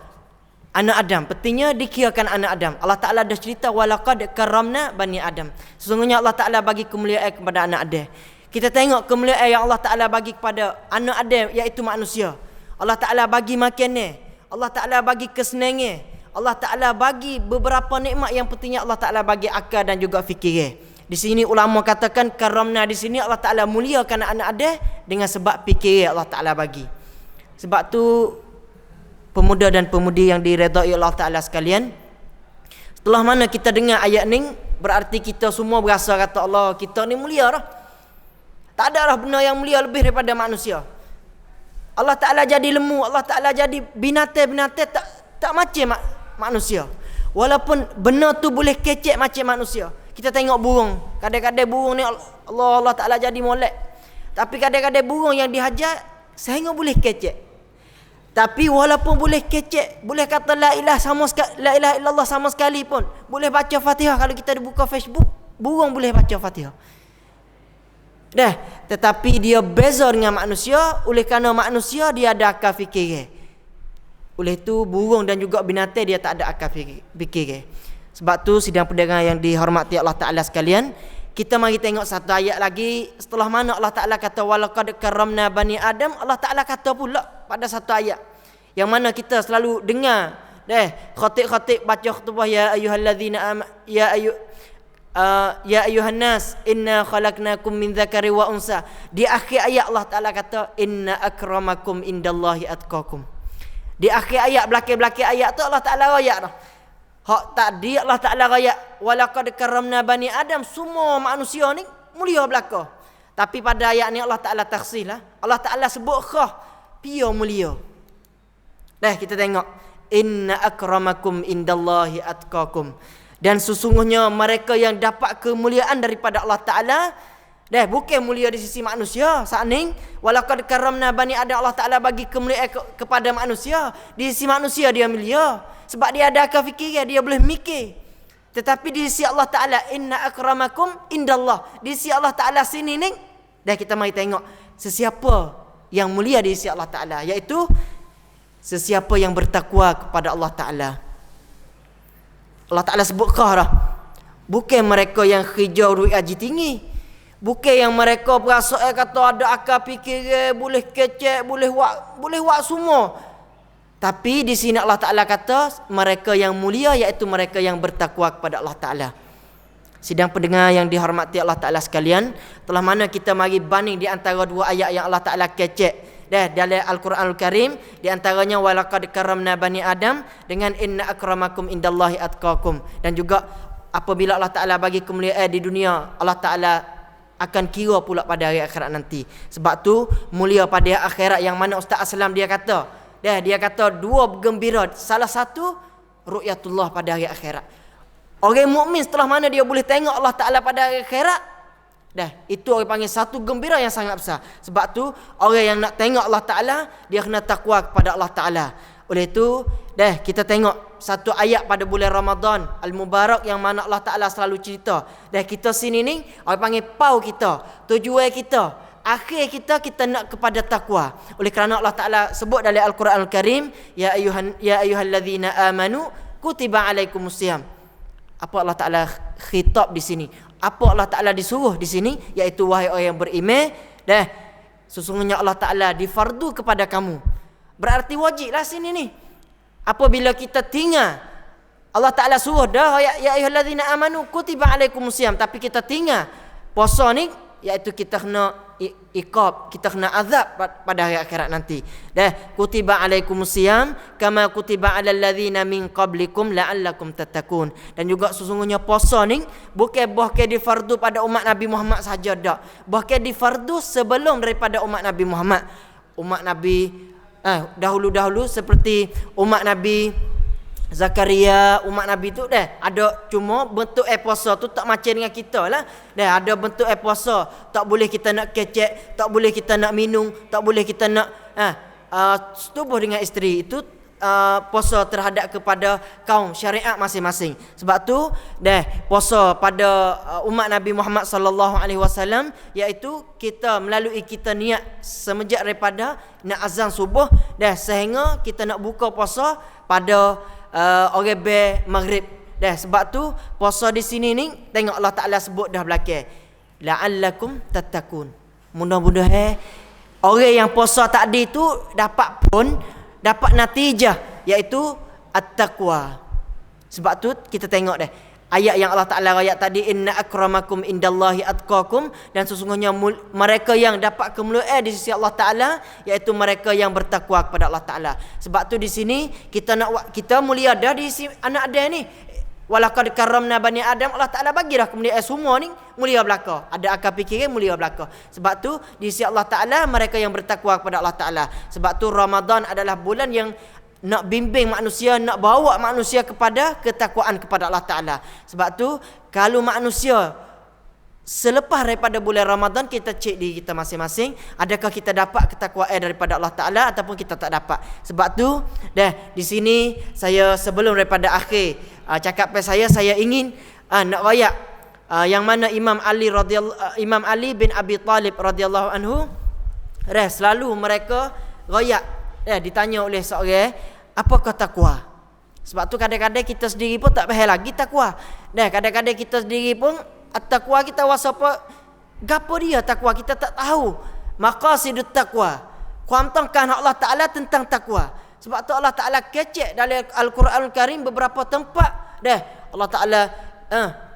anak Adam. Pentingnya dikirakan anak Adam. Allah Ta'ala dah cerita walaqad karramna bani Adam. Sesungguhnya Allah Ta'ala bagi kemuliaan kepada anak Adam. Kita tengok kemuliaan yang Allah Ta'ala bagi kepada anak Adam iaitu manusia. Allah Ta'ala bagi makanan, Allah Ta'ala bagi kesenangan, Allah Ta'ala bagi beberapa nikmat yang pentingnya Allah Ta'ala bagi akal dan juga fikir. Di sini ulama katakan karamna, di sini Allah Ta'ala muliakan anak Adam dengan sebab fikir Allah Ta'ala bagi. Sebab tu pemuda dan pemudi yang diredai Allah Ta'ala sekalian, setelah mana kita dengar ayat ni, berarti kita semua berasa kata Allah, kita ni mulia dah. Tak ada dah benda yang mulia lebih daripada manusia. Allah Ta'ala jadi lembu, Allah Ta'ala jadi binatang-binatang tak macam manusia. Walaupun benda tu boleh kecek macam manusia. Kita tengok burung, kadang-kadang burung ni Allah Ta'ala jadi molek. Tapi kadang-kadang burung yang dihajar sehingga boleh kecek. Tapi walaupun boleh kecek, boleh kata la ilaha illallah sama sekali pun, boleh baca Fatihah. Kalau kita buka Facebook, burung boleh baca Fatihah. Dah, tetapi dia beza dengan manusia oleh kerana manusia dia ada akal fikir. Oleh tu burung dan juga binatang dia tak ada akal fikir. Sebab tu sidang pendengar yang dihormati Allah Ta'ala sekalian, kita mari tengok satu ayat lagi. Setelah mana Allah Ta'ala kata walaqad karramna bani Adam, Allah Ta'ala kata pula pada satu ayat yang mana kita selalu dengar khatib-khatib baca khutbah ya ayyuhallazina ya ayuhan nas inna khalaqnakum min dzakari wa unsa. Di akhir ayat Allah Ta'ala kata inna akramakum indallahi atqakum. Di akhir ayat, belakang-belakang ayat tu Allah Ta'ala rayak dah. Hak tadi Allah Ta'ala rayak walaqad karramna bani Adam, semua manusia ni mulia belaka. Tapi pada ayat ni Allah Ta'ala takhsis lah. Allah Ta'ala sebut khah pia mulia. Dah kita tengok inna akramakum indallahi atqakum. Dan sesungguhnya mereka yang dapat kemuliaan daripada Allah Ta'ala, dah bukan mulia di sisi manusia. Saat ni walaqad karramna bani Adam, Allah Ta'ala bagi kemuliaan kepada manusia. Di sisi manusia dia mulia sebab dia ada akal fikir, dia boleh mikir. Tetapi di sisi Allah Ta'ala inna akramakum indallah, di sisi Allah Ta'ala sini ni, dah kita mari tengok sesiapa yang mulia di sisi Allah Ta'ala, iaitu sesiapa yang bertakwa kepada Allah Ta'ala. Allah Ta'ala sebut kah dah, bukan mereka yang hijau duit haji tinggi, bukan yang mereka berasa kata ada akal fikir, boleh kecek, boleh buat semua. Tapi di sini Allah Ta'ala kata mereka yang mulia iaitu mereka yang bertakwa kepada Allah Ta'ala. Sidang pendengar yang dihormati Allah Ta'ala sekalian, telah mana kita mari banding di antara dua ayat yang Allah Ta'ala kecek dalam Al-Quranul Karim, di antaranya walaqad karramna bani Adam dengan inna akramakum indallahi atqakum, dan juga apabila Allah Ta'ala bagi kemuliaan di dunia, Allah Ta'ala akan kira pula pada hari akhirat nanti. Sebab tu mulia pada akhirat yang mana Ustaz Aslam dia kata dua gembira, salah satu ru'yatullah pada hari akhirat. Orang mukmin setelah mana dia boleh tengok Allah Ta'ala pada hari akhirat, itu orang panggil satu gembira yang sangat besar. Sebab tu orang yang nak tengok Allah Ta'ala, dia kena takwa kepada Allah Ta'ala. Oleh itu kita tengok satu ayat pada bulan Ramadan Al-Mubarak yang mana Allah Ta'ala selalu cerita. Kita sini ni orang panggil pau kita, tujuan kita, akhir kita nak kepada takwa. Oleh kerana Allah Ta'ala sebut dalam Al-Quran Al-Karim, ya ayyuhallazina amanu kutiba alaikumusiyam. Apa Allah Ta'ala khitab di sini? Apa Allah Ta'ala disuruh di sini? Iaitu wahai orang yang beriman, sesungguhnya Allah Ta'ala difardu kepada kamu. Berarti wajiblah sini ni. Apabila kita tinggal, Allah Ta'ala suruh ya ayyuhallazina amanu kutiba alaikumusiyam, tapi kita tinggal puasa ni, iaitu kita kena iqab, kita kena azab pada hari akhirat nanti. Kutiba alaikumusiyam kama kutiba alal ladzina min qablikum la'allakum tattaqun. Dan juga sesungguhnya puasa ni bukan difardu pada umat Nabi Muhammad saja dak. Bahkan difardu sebelum daripada umat Nabi Muhammad. Umat Nabi dahulu-dahulu seperti umat Nabi Zakaria, umat Nabi tu ada, cuma bentuk puasa tu tak macam dengan kita lah. Ada bentuk puasa, tak boleh kita nak kecek, tak boleh kita nak minum, tak boleh kita nak setubuh dengan isteri. Itu puasa terhadap kepada kaum syariat masing-masing. Sebab tu puasa pada umat Nabi Muhammad sallallahu alaihi wasallam iaitu kita melalui kita niat semenjak daripada nak azan subuh sehingga kita nak buka puasa pada orang maghrib. Sebab tu puasa di sini ni tengok Allah Ta'ala sebut dah belakang, la'allakum tattaqun. Mudah-mudahan orang yang puasa tadi tu dapat natijah iaitu at-taqwa. Sebab tu kita tengok ayat yang Allah Ta'ala ayat tadi, inna akramakum indallahi atqakum, dan sesungguhnya mereka yang dapat kemuliaan di sisi Allah Ta'ala iaitu mereka yang bertakwa kepada Allah Ta'ala. Sebab tu di sini kita mulia dah di sisi anak Adam ni. Walaqad karramna bani Adam, Allah Ta'ala bagi dah kemuliaan semua ni mulia belaka. Ada akal fikiran mulia belaka. Sebab tu di sisi Allah Ta'ala mereka yang bertakwa kepada Allah Ta'ala. Sebab tu Ramadan adalah bulan yang nak bimbing manusia, nak bawa manusia kepada ketakwaan kepada Allah Ta'ala. Sebab tu kalau manusia selepas daripada bulan Ramadan, kita cek diri kita masing-masing, adakah kita dapat ketakwaan daripada Allah Ta'ala ataupun kita tak dapat. Sebab tu di sini saya sebelum daripada akhir cakapan saya ingin nak rayak yang mana Imam Ali bin Abi Talib radhiyallahu anhu selalu mereka rayak ditanya oleh seorang, apakah takwa? Sebab tu kadang-kadang kita sendiri pun tak faham lagi takwa. Kadang-kadang kita sendiri pun takwa kita wasa apa? Gapo dia takwa kita tak tahu. Maqasidut takwa. Kuamtangkan Allah Ta'ala tentang takwa. Sebab tu Allah Ta'ala kecek dalam Al-Quranul Karim beberapa tempat. Allah Ta'ala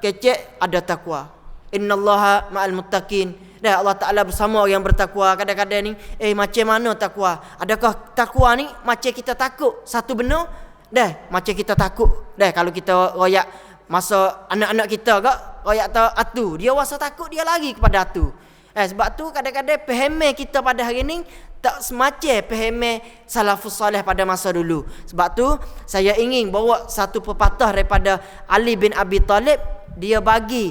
kecek ada takwa. Innallaha ma'al muttaqin. Allah Ta'ala bersama orang yang bertakwa. Kadang-kadang ni macam mana takwa? Adakah takwa ni macam kita takut satu benda? Macam kita takut kalau kita royak masa anak-anak kita royak tahu atu, dia rasa takut, dia lari kepada atu. Sebab tu kadang-kadang pahaman kita pada hari ni tak semacam pahaman salafus salih pada masa dulu. Sebab tu saya ingin bawa satu pepatah daripada Ali bin Abi Talib. Dia bagi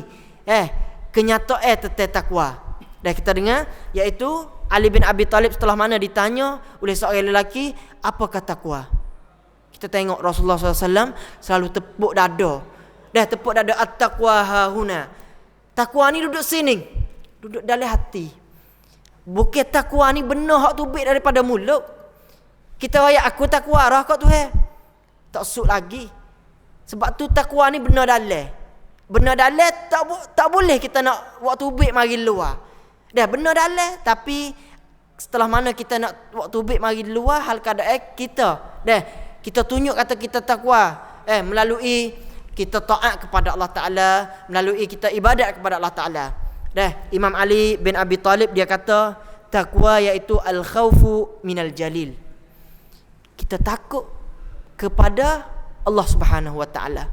kenyataan tentang takwa. Kita dengar, iaitu Ali bin Abi Talib setelah mana ditanya oleh seorang lelaki, apakah takwa? Kita tengok Rasulullah SAW selalu tepuk dada. Tepuk dada, at-taqwa hahuna. Takwa ni duduk sini, duduk dalam hati. Bukan takwa ni benar hak tubik daripada mulut. Kita raya aku takwa rah kat Tuhan. Tak suk lagi. Sebab tu takwa ni benar dalam. Benar dalam tak boleh kita nak buat tubik mari luar. Benar dalam tapi setelah mana kita nak waktu ubik mari di luar hal keadaan kita tunjuk kata kita takwa melalui kita taat kepada Allah Ta'ala, melalui kita ibadat kepada Allah Ta'ala. Imam Ali bin Abi Talib dia kata takwa iaitu al-khawfu minal jalil. Kita takut kepada Allah Subhanahu Wa Ta'ala.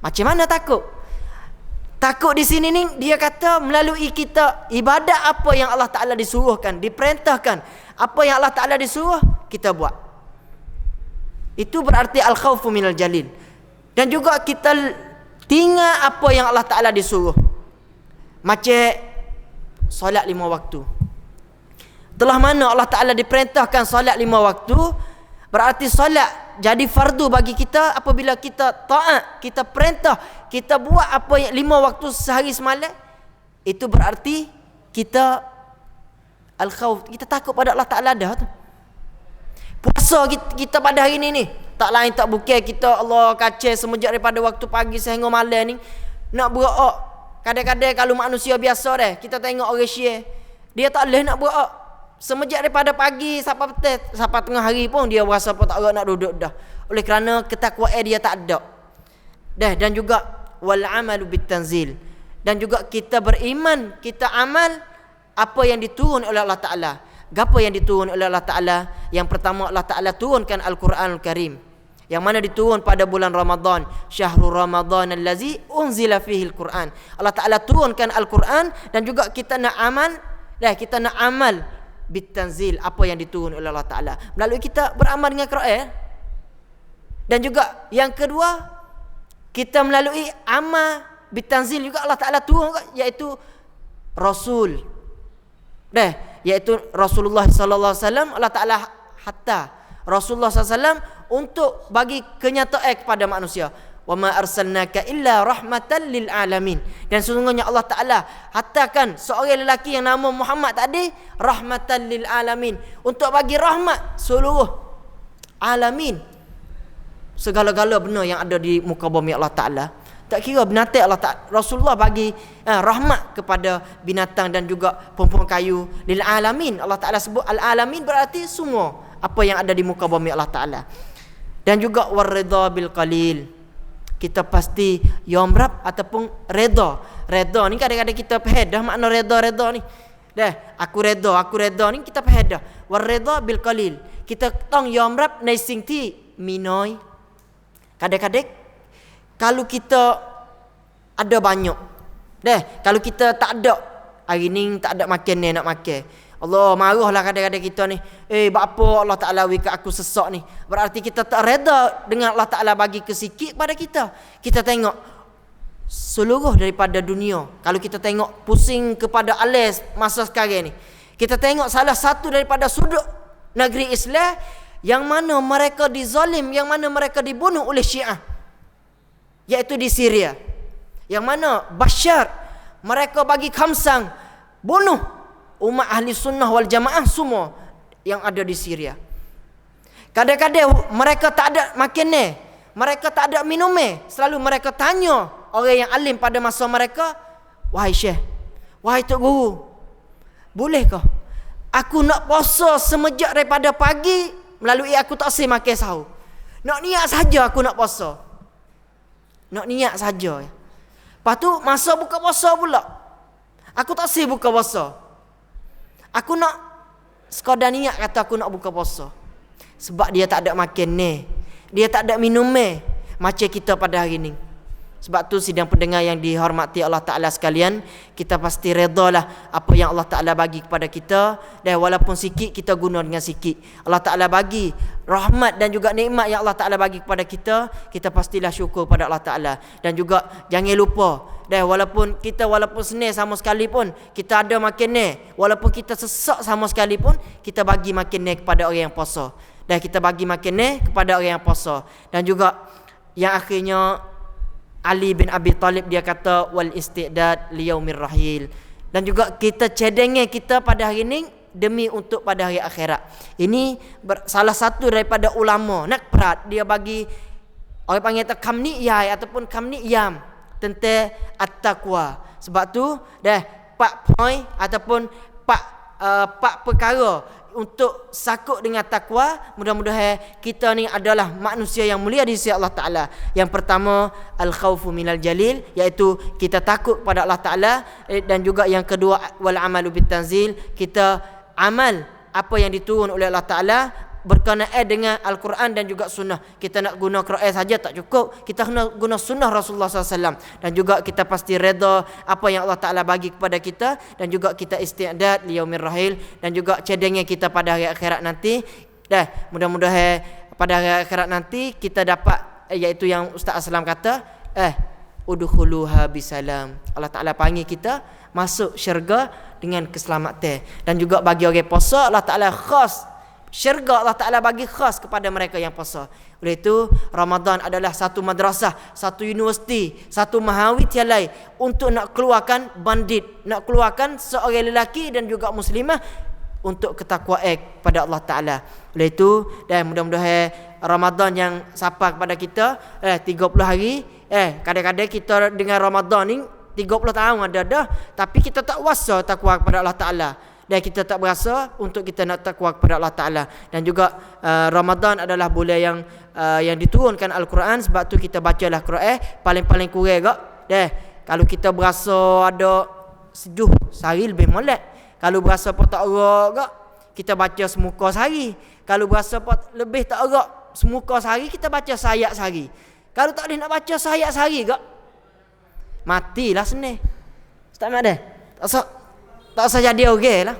Macam mana takut? Takut di sini ni dia kata melalui kita ibadat apa yang Allah Ta'ala disuruhkan, diperintahkan. Apa yang Allah Ta'ala disuruh kita buat. Itu berarti al-khawfu minal jalil. Dan juga kita tinggal apa yang Allah Ta'ala disuruh. Macam solat 5 waktu. Telah mana Allah Ta'ala diperintahkan solat 5 waktu, berarti solat jadi fardu bagi kita apabila kita taat, kita perintah, kita buat apa yang 5 waktu sehari semalam. Itu berarti kita al-khawf, kita takut pada Allah Ta'ala dah tu. Puasa kita pada hari ni tak lain tak bukan kita Allah kacau semenjak daripada waktu pagi sehingga malam ni nak berdoa. Kadang-kadang kalau manusia biasa kita tengok orang Syiah, dia tak boleh nak berdoa semenjak daripada pagi sampai petang, sampai tengah hari pun dia rasa apa tak nak duduk dah. Oleh kerana ketakwaan dia tak ada. Dan juga wal amalu bitanzil. Dan juga kita beriman, kita amal apa yang diturun oleh Allah Ta'ala. Apa yang diturun oleh Allah Ta'ala? Yang pertama Allah Ta'ala turunkan Al-Quranul Karim, yang mana diturun pada bulan Ramadan. Syahrul Ramadan allazi unzila fihi al-Quran. Allah Ta'ala turunkan Al-Quran. Dan juga kita nak amal, kita nak amal bitanzil, apa yang diturun oleh Allah Ta'ala, melalui kita beramal dengan Quran. Dan juga yang kedua, kita melalui amal bitanzil juga Allah Ta'ala turun, iaitu Rasul. Iaitu Rasulullah sallallahu alaihi wasallam. Allah Ta'ala hatta Rasulullah sallallahu alaihi wasallam untuk bagi kenyataan kepada manusia. Wa ma arsalnaka illa rahmatan lil alamin. Dan sesungguhnya Allah Ta'ala hatakan seorang lelaki yang nama Muhammad tadi rahmatan lil alamin, untuk bagi rahmat seluruh alamin, segala-gala benda yang ada di muka bumi Allah Ta'ala. Tak kira binatang, Allah Ta'ala, Rasulullah bagi rahmat kepada binatang dan juga pohon-pohon kayu. Lil alamin, Allah Ta'ala sebut al-alamin berarti semua apa yang ada di muka bumi Allah Ta'ala. Dan juga waridha bil qalil, kita pasti yomrab ataupun reda. Reda ni kadang-kadang kita faedah makna reda ni. Aku reda ni kita faedah. Waridha bil qalil, kita tong yomrab nei sing ti minoi. Kadang-kadang kalau kita ada banyak, kalau kita tak ada, hari ni tak ada makan ni nak makan, Allah marahlah kadang-kadang kita ni. Buat apa Allah Ta'ala wika aku sesak ni? Berarti kita tak reda dengan Allah Ta'ala bagi kesikit pada kita. Kita tengok seluruh daripada dunia. Kalau kita tengok pusing kepada alis masa sekarang ni, kita tengok salah satu daripada sudut negeri Islam yang mana mereka dizalim, yang mana mereka dibunuh oleh Syiah, iaitu di Syria. Yang mana Bashar mereka bagi khamsang bunuh umat ahli sunnah wal jamaah semua yang ada di Syria. Kadang-kadang mereka tak ada makan ni, mereka tak ada minum ni. Selalu mereka tanya orang yang alim pada masa mereka, wahai Syekh, wahai Tok Guru, bolehkah aku nak puasa semenjak daripada pagi melalui aku tak boleh makan sahur? Nak niat saja aku nak puasa, nak niat saja. Lepas tu masa buka puasa pula aku tak boleh buka puasa. Aku nak sekadar niat kata aku nak buka puasa. Sebab dia tak ada makan ni, dia tak ada minum ni, macam kita pada hari ni. Sebab tu sidang pendengar yang dihormati Allah Ta'ala sekalian, kita pasti redalah apa yang Allah Ta'ala bagi kepada kita. Dan walaupun sikit, kita guna dengan sikit. Allah Ta'ala bagi rahmat dan juga nikmat yang Allah Ta'ala bagi kepada kita, kita pastilah syukur pada Allah Ta'ala. Dan juga jangan lupa, dan walaupun senang sama sekali pun, kita ada makan ni, walaupun kita sesak sama sekali pun, kita bagi makan ni kepada orang yang puasa. Dan kita bagi makan ni kepada orang yang puasa. Dan juga yang akhirnya Ali bin Abi Talib dia kata wal istidad liyaumir rahil. Dan juga kita cadangan kita pada hari ini demi untuk pada hari akhirat. Ini salah satu daripada ulama nak perat, dia bagi orang panggil kamni yai ataupun kamni yam tentang at-taqwa. Sebab tu dah 4 point ataupun 4 perkara untuk sakut dengan takwa. Mudah-mudahan kita ni adalah manusia yang mulia di sisi Allah Ta'ala. Yang pertama, al-khawfu minal jalil, iaitu kita takut pada Allah Ta'ala. Dan juga yang kedua, wal amalu bitanzil, kita amal apa yang diturun oleh Allah Ta'ala berkenaan dengan Al-Quran dan juga sunnah. Kita nak guna Quran saja tak cukup, kita kena guna sunnah Rasulullah SAW. Dan juga kita pasti redha apa yang Allah Ta'ala bagi kepada kita. Dan juga kita isti'dad liyaumir rahil, dan juga cadangnya kita pada hari akhirat nanti. Dah, mudah-mudahan pada hari akhirat nanti kita dapat, iaitu yang Ustaz Aslam kata, udkhuluha bisalam. Allah Ta'ala panggil kita masuk syurga dengan keselamatan. Dan juga bagi orang puasa, Allah Ta'ala khas syurga, Allah Ta'ala bagi khas kepada mereka yang puasa. Oleh itu, Ramadan adalah satu madrasah, satu universiti, satu mahawidyalah untuk nak keluarkan bandit, nak keluarkan seorang lelaki dan juga muslimah untuk ketakwaan pada Allah Ta'ala. Oleh itu, dan mudah-mudahan Ramadan yang sapa kepada kita 30 hari, kadang-kadang kita dengan Ramadan ni 30 tahun ada dah, tapi kita tak wasa takwa kepada Allah Ta'ala. Dan kita tak berasa untuk kita nak takwa kepada Allah Ta'ala. Dan juga Ramadan adalah bulan yang diturunkan Al-Quran. Sebab tu kita bacalah Quran paling-paling kurang kak. Kalau kita berasa ada sejuh sehari lebih molek. Kalau berasa pun tak erak kak, kita baca semuka sehari. Kalau berasa pun lebih tak erak semuka sehari, kita baca sayat sehari. Kalau tak boleh nak baca sayat sehari kak, matilah senang. Ustaz Mat dah tak usah jadi okey lah.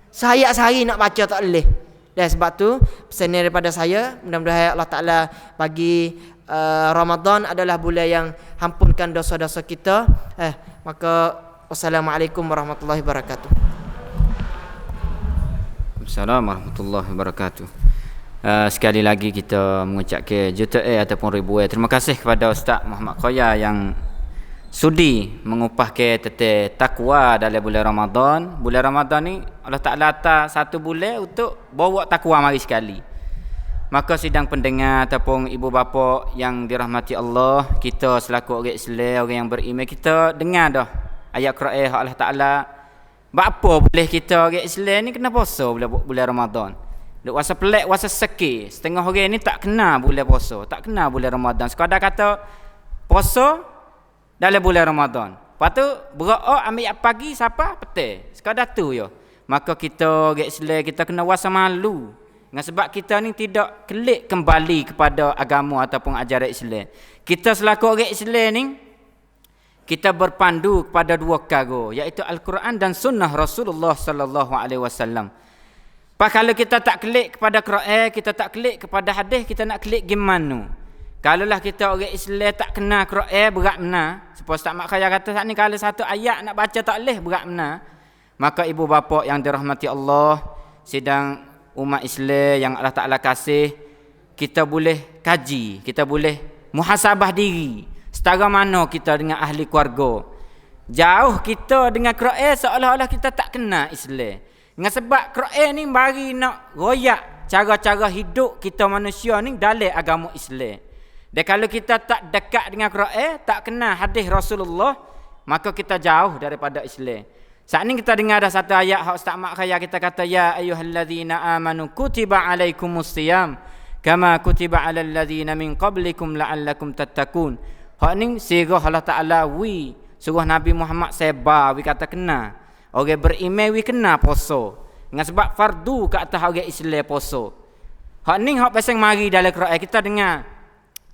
Sayat sehari nak baca tak boleh. Dan sebab tu pesan daripada saya, mudah-mudahan Allah Ta'ala bagi Ramadan adalah bulan yang hampunkan dosa-dosa kita. Maka wassalamualaikum warahmatullahi wabarakatuh. Assalamualaikum warahmatullahi wabarakatuh. Sekali lagi kita mengucapkan jutaan ataupun ribuan terima kasih kepada Ustaz Muhammad Khoya yang sudi mengupahkan tentang takwa dalam bulan Ramadan. Bulan Ramadan ni Allah Ta'ala atas satu bulan untuk bawa takwa mari sekali. Maka sidang pendengar ataupun ibu bapa yang dirahmati Allah, kita selaku orang Islam, orang yang beriman, kita dengar dah ayat Quran Allah Ta'ala. Apa boleh kita orang Islam ni kena puasa bulan Ramadan. Duk puasa pelik, puasa sekir. Setengah orang ni tak kena bulan puasa, tak kena bulan Ramadan. Sekadar kata puasa dalam bulan Ramadan. Lepas tu berak ambil pagi siapa petang. Sekadar tu je. Maka kita orang Islam kita kena rasa malu. Dengan sebab kita ni tidak kelik kembali kepada agama ataupun ajaran Islam. Kita selaku orang Islam ni kita berpandu kepada dua perkara, iaitu Al-Quran dan sunnah Rasulullah sallallahu alaihi wasallam. Kalau kita tak kelik kepada Quran, kita tak kelik kepada hadis, kita nak kelik gimana? Kalaulah kita orang Islam tak kenal Quran, berat benar. Seperti Ustaz Mat Khoya kata saat ni, kalau satu ayat nak baca tak boleh, berat benar. Maka ibu bapa yang dirahmati Allah, sidang umat Islam yang Allah Ta'ala kasih, kita boleh kaji, kita boleh muhasabah diri. Setara mana kita dengan ahli keluarga. Jauh kita dengan Quran seolah-olah kita tak kenal Islam. Dengan sebab Quran ni bagi nak royak cara-cara hidup kita manusia ni dalam agama Islam. Dan kalau kita tak dekat dengan Quran, tak kenal hadis Rasulullah, maka kita jauh daripada Islam. Saat ni kita dengar ada satu ayat hak Ustaz Mat Khoya, kita kata ya ayyuhallazina amanu kutiba alaikumusiyam kama kutiba alal ladzina min qablikum la'allakum tattaqun. Hak ni sirah Allah Ta'ala suruh Nabi Muhammad sebar kata kena. Orang beriman kena puasa. Dengan sebab fardu ke atas orang Islam puasa. Hak ni hak pasang mari dalam Quran kita dengar.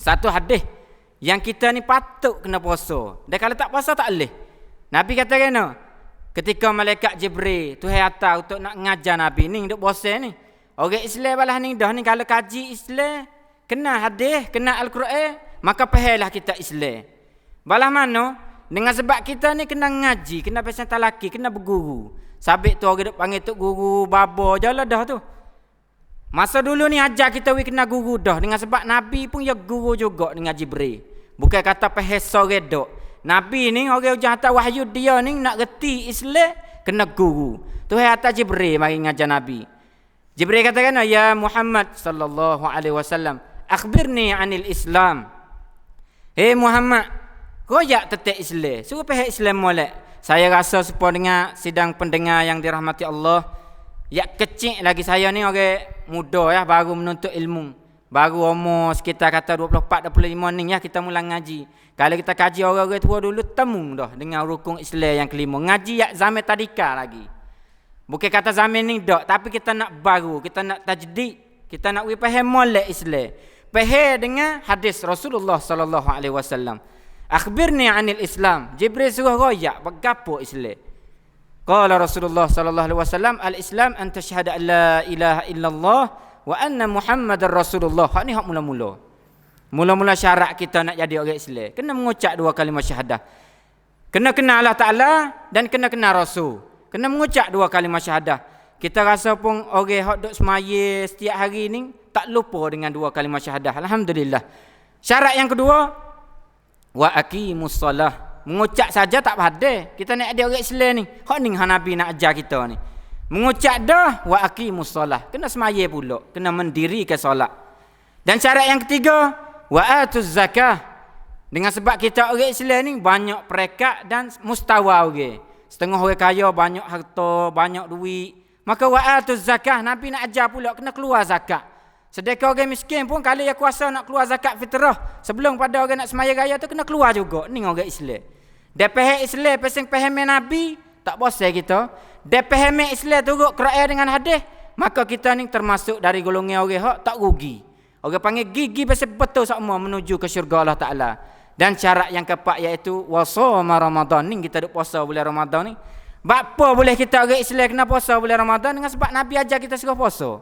Satu hadis yang kita ni patut kena puasa. Dan kalau tak puasa tak boleh. Nabi kata kena. Ketika malaikat Jibril Tuhan hantar untuk nak ngajar Nabi ni duk puasa ni. Orang Islam balah ni dah ni kalau kaji Islam, kena hadis, kena Al-Quran, maka pahalah kita Islam. Balah mana? Dengan sebab kita ni kena ngaji, kena pesan talaki, kena berguru. Sabit tu orang duk panggil tu guru baba jelah dah tu. Masa dulu ni ajar kita kena guru dah. Dengan sebab Nabi pun ya guru juga dengan Jibril. Bukan kata pehesa redok. Nabi ni orang ujian hantar wahyu dia ni nak reti Islam, kena guru. Tuhan hantar Jibril mari ngajar Nabi. Jibril katakan, ya Muhammad sallallahu alaihi wasallam, akhbirni anil Islam. Hey Muhammad, royak tentang Islam. Suruh pihak Islam molek. Saya rasa supaya dengar sidang pendengar yang dirahmati Allah, Yak kecil lagi saya ni orang muda ya, baru menuntut ilmu. Baru umur sekitar kata 24 25 ni ya kita mula ngaji. Kalau kita kaji orang-orang tua dulu temu dah dengan rukun Islam yang kelima. Ngaji yak zaman tadika lagi. Bukan kata zaman ni dak, tapi kita nak baru, kita nak tajdid, kita nak faham molek Islam. Faham dengan hadis Rasulullah sallallahu alaihi wasallam. Akhbirni 'anil Islam. Jibril suruh royak bergapo Islam. Qala Rasulullah sallallahu alaihi wasallam, al-Islam an tashhadu an la ilaha illallah wa anna Muhammadar Rasulullah. Hak ni hak mula-mula. Mula-mula syarat kita nak jadi orang Islam, kena mengucap dua kalimah syahadah. Kena kenal Allah Taala dan kena kenal Rasul. Kena mengucap dua kalimah syahadah. Kita rasa pun orang hak duk semaya setiap hari ni tak lupa dengan dua kalimah syahadah. Alhamdulillah. Syarat yang kedua, wa aqimus solah. Mengucap saja tak padah. Kita nak ada orang Islam ni. Hak ni Nabi nak ajar kita ni. Mengucap dah wa aqimus solah. Kena semaya pula, kena mendirikan solat. Dan syarat yang ketiga, wa atuz zakah. Dengan sebab kita orang Islam ni banyak perekat dan mustawa orang. Setengah orang kaya banyak harta, banyak duit. Maka wa atuz zakah, Nabi nak ajar pula kena keluar zakat. Sedekah orang miskin pun kalau dia kuasa nak keluar zakat fitrah sebelum pada orang nak semaya raya tu kena keluar juga. Ni orang Islam. Dia faham Islam, pasal faham Nabi, tak bosan kita. Dia faham Islam turut Quran dengan hadis, maka kita ni termasuk dari golongan orang hak tak rugi. Orang panggil gigi pasal betul semua menuju ke syurga Allah Taala. Dan syarat yang keempat iaitu wasama Ramadan. Ni kita duk puasa bulan Ramadan ni. Bapa boleh kita orang Islam kena puasa bulan Ramadan dengan sebab Nabi ajar kita suruh puasa.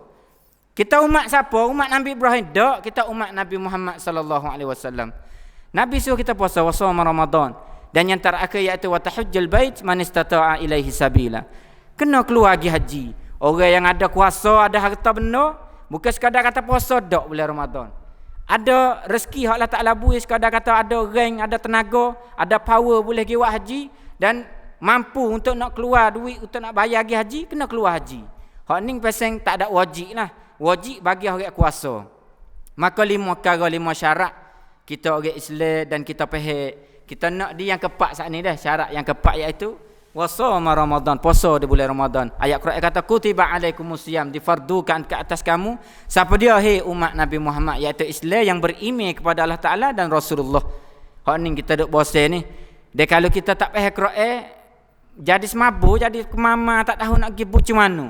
Kita umat siapa? Umat Nabi Ibrahim dak, kita umat Nabi Muhammad sallallahu alaihi wasallam. Nabi suruh kita puasa wasama Ramadan. Dan yang terakhir iaitu wa tahujjal bait man istata'a ilaihi sabila. Kena keluar pergi haji. Orang yang ada kuasa, ada harta benda, bukan sekadar kata puasa dak bulan Ramadan. Ada rezeki hak Allah Taala beri, sekadar kata ada rank, ada tenaga, ada power boleh pergi buat haji dan mampu untuk nak keluar duit untuk nak bayar pergi haji, kena keluar haji. Hak ni pasal tak ada wajib lah. Wajib bagi orang kuasa. Maka 5 perkara, 5 syarat kita orang Islam dan kita faham. Kita nak dia yang keempat saat ni dah. Syarat yang keempat iaitu wasama Ramadan, puasa di bulan Ramadan. Ayat Quran kata kutiba alaikumusiyam, difardukan ke atas kamu. Siapa dia? Hei umat Nabi Muhammad, iaitu Islam yang beriman kepada Allah Taala dan Rasulullah. Hak ni kita duk bosan ni. Dia kalau kita tak faham Quran, jadi semabuk, jadi kemama, tak tahu nak pergi macam mana.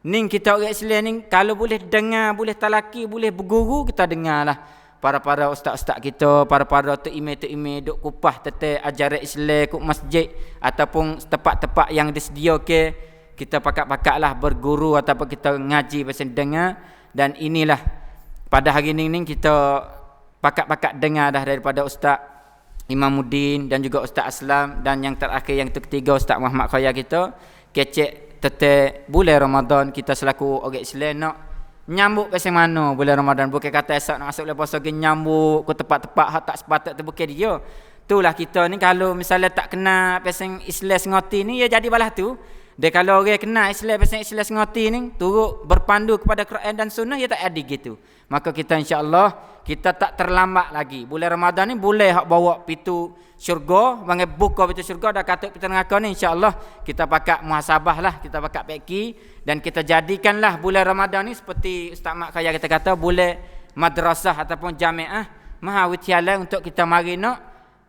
Ni kita orang Islam ni kalau boleh dengar, boleh talaki, boleh berguru, kita dengarlah. Para ustaz-ustaz kita, para tok imam duk kupah tentang ajaran Islam kat masjid ataupun tempat-tempat yang disediakan, kita pakak-pakaklah berguru ataupun kita ngaji pasal dengar. Dan inilah pada hari ini kita pakak-pakak dengar dah daripada Ustaz Imamuddin dan juga Ustaz Aslam, dan yang terakhir yang ketiga Ustaz Muhammad Khaya kita kecek tentang bulan Ramadan. Kita selaku orang Islam nak nyambuk pasal mana bulan Ramadan. Bukan kata esok nak masuk bulan puasa ke nyambuk ke tempat-tempat hak tak sepatut tu, bukan dia. Itulah kita ni kalau misalnya tak kena pasal Islam sengoti ni, ya jadi balas tu. Dia kalau orang kena Islam pasal Islam sengoti ni turut berpandu kepada Quran dan Sunnah, ya tak ada gitu. Maka kita insya-Allah kita tak terlambat lagi. Bulan Ramadan ni boleh hak bawa pintu syurga, panggil buka pintu syurga, dah kata pintu neraka ni insya-Allah kita pakai muhasabah lah, kita pakai peki, dan kita jadikanlah bulan Ramadan ni seperti Ustaz Mak Khaya kita kata bulan madrasah ataupun jamiah mahawidyalaya untuk kita mari nak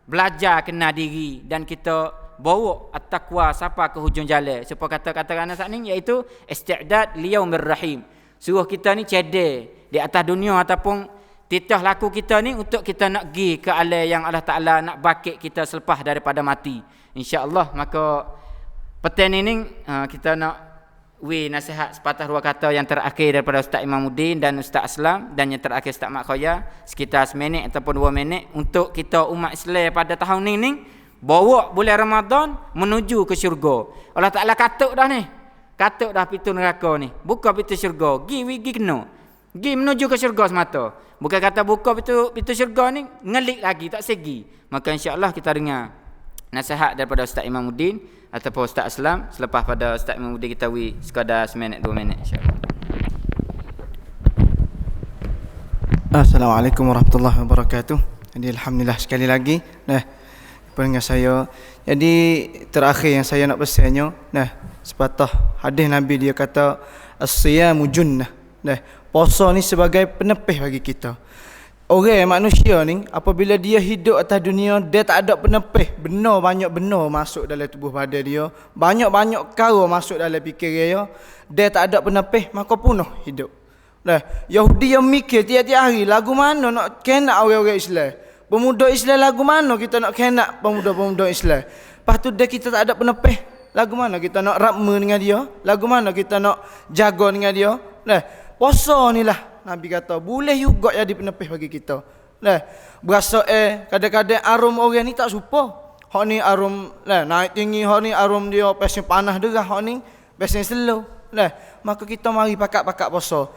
belajar kenal diri dan kita bawa at-taqwa sampai ke hujung jalan. Supaya kata-kata anak saat ni iaitu isti'dad liyaumir rahim. Suruh kita ni cedek di atas dunia ataupun titah laku kita ni untuk kita nak pergi ke alam yang Allah Ta'ala nak bakit kita selepas daripada mati. InsyaAllah. Maka petang ini kita nak nasihat sepatah dua kata yang terakhir daripada Ustaz Imamuddin dan Ustaz Aslam, dan yang terakhir Ustaz Mak Khaya sekitar 1 minit ataupun 2 minit untuk kita umat Islam pada tahun ini bawa bulan Ramadan menuju ke syurga. Allah Ta'ala katuk dah ni. Katuk dah pintu neraka ni. Buka pintu syurga. Gi kena. Gi menuju ke syurga semata. Bukan kata buka pintu syurga ni ngelik lagi, tak segi. Maka insya-Allah kita dengar nasihat daripada Ustaz Imamuddin ataupun Ustaz Aslam selepas pada Ustaz Imamuddin kita sekadar 1 minit 2 minit insya-Allah. Assalamualaikum warahmatullahi wabarakatuh. Jadi alhamdulillah sekali lagi. Pendengar saya. Jadi terakhir yang saya nak pesannya, sepatah hadis Nabi dia kata As-siyamu junnah. Puasa ni sebagai penepih bagi kita. Orang manusia ni apabila dia hidup atas dunia, dia tak ada penepih. Banyak benar masuk dalam tubuh badan dia, banyak-banyak perkara masuk dalam fikir dia. Dia tak ada penepih, maka punah hidup. Yahudi yang mikir tiap-tiap hari, lagu mana nak kena orang-orang Islam, pemuda Islam, lagu mana kita nak kena pemuda-pemuda Islam. Lepas tu dia kita tak ada penepih, lagu mana kita nak rakma dengan dia, lagu mana kita nak jaga dengan dia. Puasa ni lah Nabi kata boleh juga jadi penepih bagi kita. Berasa kadang-kadang arum orang ni tak serupa. Hak ni arum naik tinggi, hak ni arum dia pasien panas derah, hak ni pasien slow. Maka kita mari pakat-pakat puasa.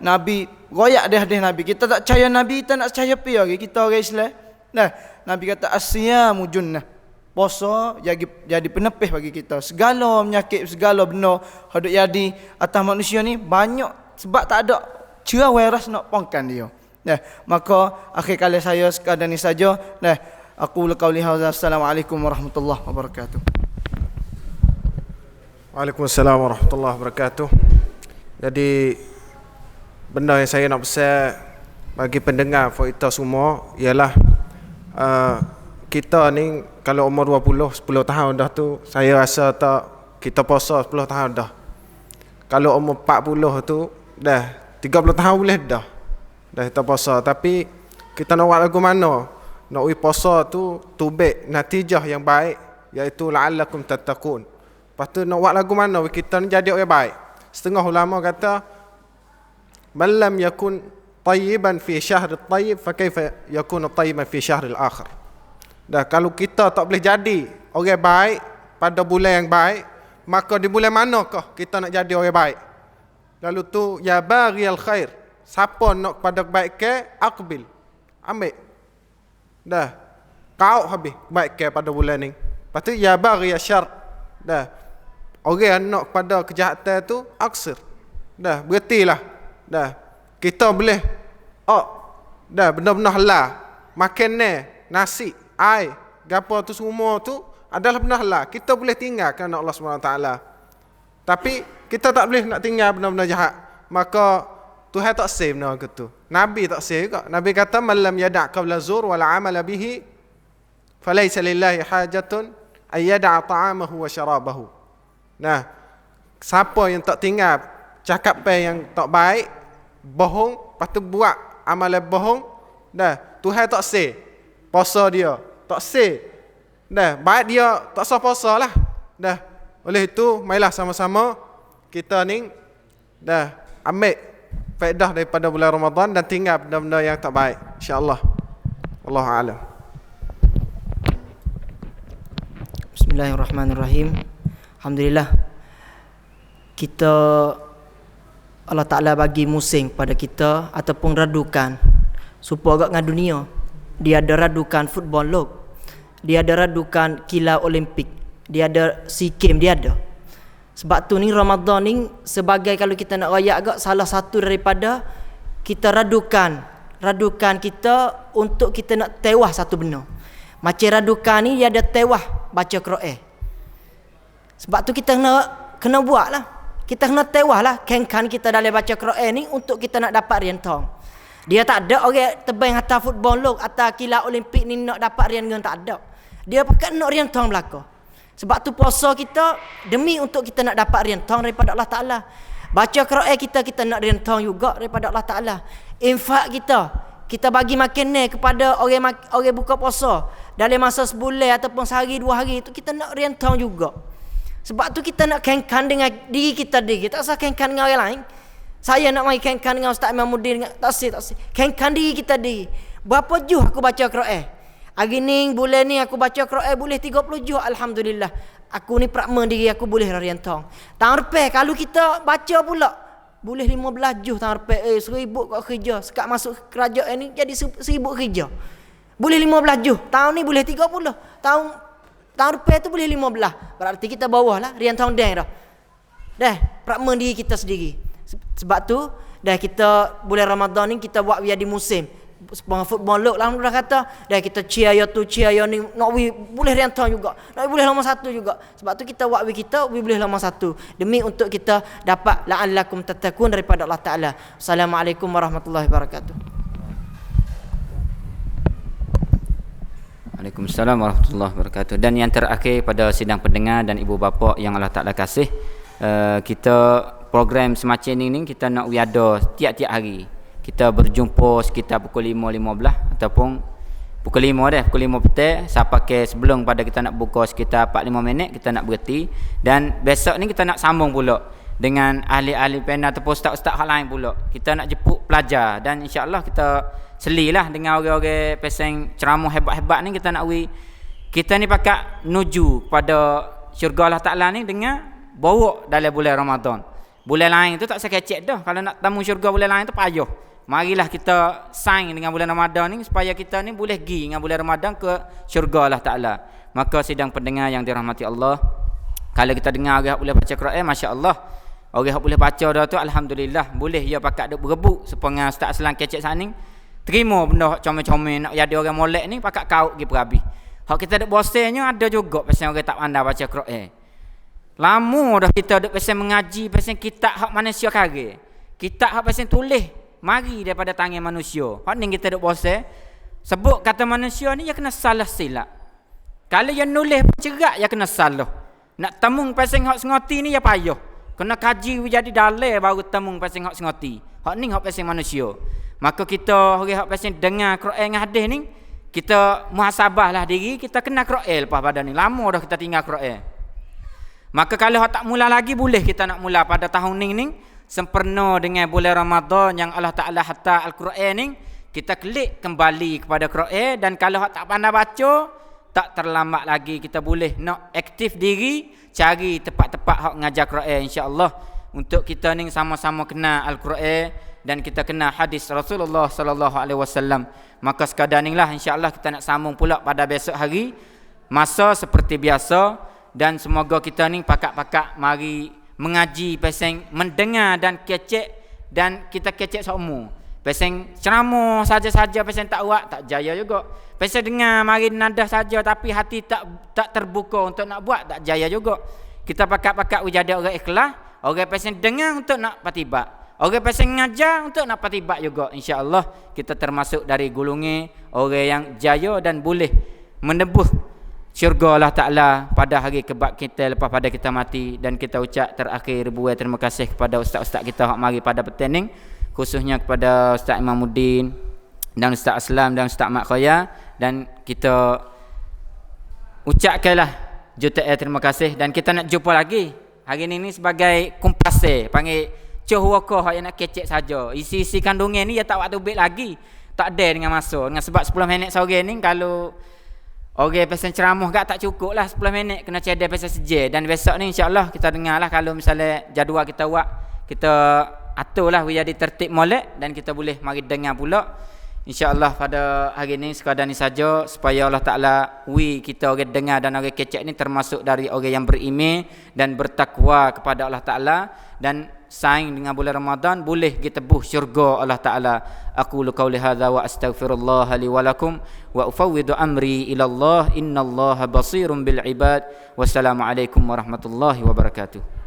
Nabi royak dia hadis Nabi. Kita tak percaya Nabi, kita nak percaya pi lagi kita orang Islam. Nabi kata as-siyamu junnah. Puasa jadi penepih bagi kita. Segala penyakit, segala benda hendak jadi atas manusia ni banyak sebab tak ada cerah virus nak pongkan dia. Maka akhir kali saya sekadar ni saja. Aku qauli hadza. Assalamualaikum warahmatullahi wabarakatuh. Waalaikumsalam warahmatullahi wabarakatuh. Jadi benda yang saya nak pesan bagi pendengar kita semua ialah kita ni kalau umur 10 tahun dah tu, saya rasa tak kita puasa 10 tahun dah. Kalau umur 40 tu dah 30 tahun boleh dah kita puasa. Tapi kita nak buat lagu mana nak puasa tu tubik natijah yang baik, iaitu la'allakum tattaqun. Lepas tu nak buat lagu mana kita ni jadi orang baik. Setengah ulama kata man lam yakun tayyiban fi syahr at-tayyib fa kaifa yakun tayyiban fi syahr al-akhir. Kalau kita tak boleh jadi orang baik pada bulan yang baik, maka di bulan manakah kita nak jadi orang baik? Lalu tu ya baghiyal khair, siapa nak pada kebaikan aqbil, ambil kau habis kebaikan pada bulan ni. Lepas tu ya baghiyal syarr, orang nak pada kejahatan tu aksir. Berhentilah. Kita boleh benda-benda halal, makan nasi, air, gapo tu semua tu adalah benda halal. Kita boleh tinggal kerana Allah SWT. Tapi kita tak boleh nak tinggal benda-benda jahat. Maka Tuhan tak say benda gitu. Nabi tak say juga. Nabi kata man lam yada' qawla zur wal 'amala bihi falaysa lillahi hajatun ay yada'a ta'amahu wa syarabahu. Siapa yang tak tinggal cakapan yang tak baik, bohong, lepas tu buat amalan bohong, Tuhan tak say puasa dia, tak say baik dia tak sah puasa lah. Oleh itu marilah sama-sama kita ni ambil faedah daripada bulan Ramadan dan tinggal benda-benda yang tak baik, insya-Allah. Wallahu a'lam. Bismillahirrahmanirrahim. Alhamdulillah, kita Allah Ta'ala bagi musim pada kita ataupun radukan supaya agak dengan dunia. Dia ada radukan football log, dia ada radukan kilau Olimpik, dia ada SEA Games, dia ada. Sebab tu ni Ramadan ni sebagai kalau kita nak raya agak salah satu daripada kita radukan kita untuk kita nak tewah satu benda. Macam radukan ni dia ada tewah baca Quran. Sebab tu kita kena buat lah. Kita kena tewah lah kan kita dalam baca Quran ni untuk kita nak dapat riantong. Dia tak ada orang terbang atas football log, atas kilau Olimpik ni nak dapat riantong, tak ada. Dia pakai nak riantong belaka. Sebab tu puasa kita demi untuk kita nak dapat riantong daripada Allah Ta'ala. Baca Quran kita nak riantong juga daripada Allah Ta'ala. Infak kita bagi makan ni kepada orang buka puasa dalam masa sebulan ataupun sehari dua hari, itu kita nak riantong juga. Sebab tu kita nak kenkan dengan diri kita sendiri. Tak usah kenkan dengan orang lain. Saya nak mari kenkan dengan Ustaz Imamuddin, tak sih. Kenkan diri kita sendiri. Berapa juz aku baca Quran? Hari ni, bulan ni aku baca Quran boleh 30 juz, alhamdulillah. Aku ni prakma diri aku boleh riantong. Tahun depan kalau kita baca pula boleh 15 juz tahun depan. 1000 kat kerja. Sekat masuk kerajaan ni jadi 1000 kerja. Boleh 15 juz. Tahun ni boleh 30. Tahun depan tu boleh 15. Berarti kita bawah lah riantong deng dah. Prakma diri kita sendiri. Sebab tu kita bulan Ramadan ni kita buat biar di musim. football lok lah dah kata dah kita cheer ya tu cheer ya ni nak we boleh rentan juga nak boleh nombor 1 juga sebab tu kita buat we kita we boleh nombor 1 demi untuk kita dapat la'allakum tattaqun daripada Allah Taala. Assalamualaikum warahmatullahi wabarakatuh. Waalaikumsalam warahmatullahi wabarakatuh. Dan yang terakhir pada sidang pendengar dan ibu bapa yang Allah Taala kasih, kita program semacam ini kita nak ada tiap-tiap hari. Kita berjumpa sekitar pukul 5.15 ataupun pukul 5 petang sampai ke sebelum pada kita nak buka sekitar 4-5 minit kita nak berhenti, dan besok ni kita nak sambung pula dengan ahli-ahli panel ataupun ustaz-ustaz hal lain pula. Kita nak jemput pelajar dan insya-Allah kita selilah dengan orang-orang peseng ceramah hebat-hebat ni. Kita nak kita ni pakat nuju pada syurga Allah Taala ni dengan bawa dalam bulan Ramadan. Bulan lain tu tak sekecek dah. Kalau nak tamu syurga bulan lain tu payah. Marilah kita saing dengan bulan Ramadan ni supaya kita ni boleh pergi dengan bulan Ramadan ke syurga Allah Taala. Maka sidang pendengar yang dirahmati Allah, kalau kita dengar orang boleh baca Quran, masya-Allah. Orang boleh baca dah tu alhamdulillah, boleh dia pakat duk berebut supaya Ustaz Aslan kecek sana ni. Terima benda comel-comel nak jadi orang molek ni pakat kau pergi perabi. Hak kita duk bosannya ada juga pasal orang tak pandai baca Quran. Lama dah kita duk pasal mengaji pasal kitab hak manusia kare. Kitab hak pasal tulis mari daripada tangan manusia. Hak ni kita duk bosan. Sebut kata manusia ni dia kena salah silap. Kalau yang nulis cerak dia kena salah. Nak temung pasal hak sengoti ni dia payah. Kena kaji jadi dalil baru temung pasal hak sengoti. Hak ni hak pasal manusia. Maka kita orang hak pasal dengar Quran dengan hadis ni, kita muhasabahlah diri, kita kena Quran lepas pada ni. Lama dah kita tinggal Quran. Maka kalau hak tak mula lagi boleh kita nak mula pada tahun ni sempurna dengan bulan Ramadan yang Allah Taala hantar Al-Quran ni, kita klik kembali kepada Quran. Dan kalau hak tak pandai baca, tak terlambat lagi kita boleh nak aktif diri cari tempat-tempat hak ngajar Quran insya-Allah untuk kita ni sama-sama kenal Al-Quran dan kita kenal hadis Rasulullah sallallahu alaihi wasallam. Maka sekadar inilah insya-Allah kita nak sambung pula pada besok hari masa seperti biasa, dan semoga kita ni pakak-pakak mari mengaji pasang mendengar dan kecek, dan kita kecek semua. Pasang ceramah saja-saja pasang tak buat tak jaya juga. Pasang dengar mari nada saja tapi hati tak terbuka untuk nak buat tak jaya juga. Kita pakak-pakak jadi orang ikhlas, orang pasang dengar untuk nak patibat. Orang pasang ngajar untuk nak patibat juga. Insya-Allah kita termasuk dari golongan orang yang jaya dan boleh menebus syurga Allah Ta'ala pada hari kebak kita lepas pada kita mati. Dan kita ucap terakhir ribuan terima kasih kepada ustaz-ustaz kita hak mari pada petang, khususnya kepada Ustaz Imamuddin dan Ustaz Aslam dan Ustaz Mak Khoya. Dan kita ucapkanlah jutaan terima kasih, dan kita nak jumpa lagi hari ini sebagai kumpase panggil coh hak yang nak kecek saja. Isi-isi kandungan ni dia tak waktu bit lagi. Tak ada dengan masa. Dengan sebab 10 minit sore ni kalau orang pasal ceramah tak cukup lah 10 minit, kena cedek pasal sejak. Dan besok ni insya-Allah kita dengar lah kalau misalnya jadual kita buat, kita aturlah jadi tertib molek dan kita boleh mari dengar pula. InsyaAllah pada hari ini sekadar ni saja supaya Allah Ta'ala kita orang dengar dan orang kecek ni termasuk dari orang yang beriman dan bertakwa kepada Allah Ta'ala dan saing dengan bulan Ramadan boleh kita tebus syurga Allah Ta'ala. Aqulu qawli hadza wa astaghfirullah li wa lakum wa ufawwidu amri ila Allah innallaha basirun bil ibad. Wassalamualaikum warahmatullahi wabarakatuh.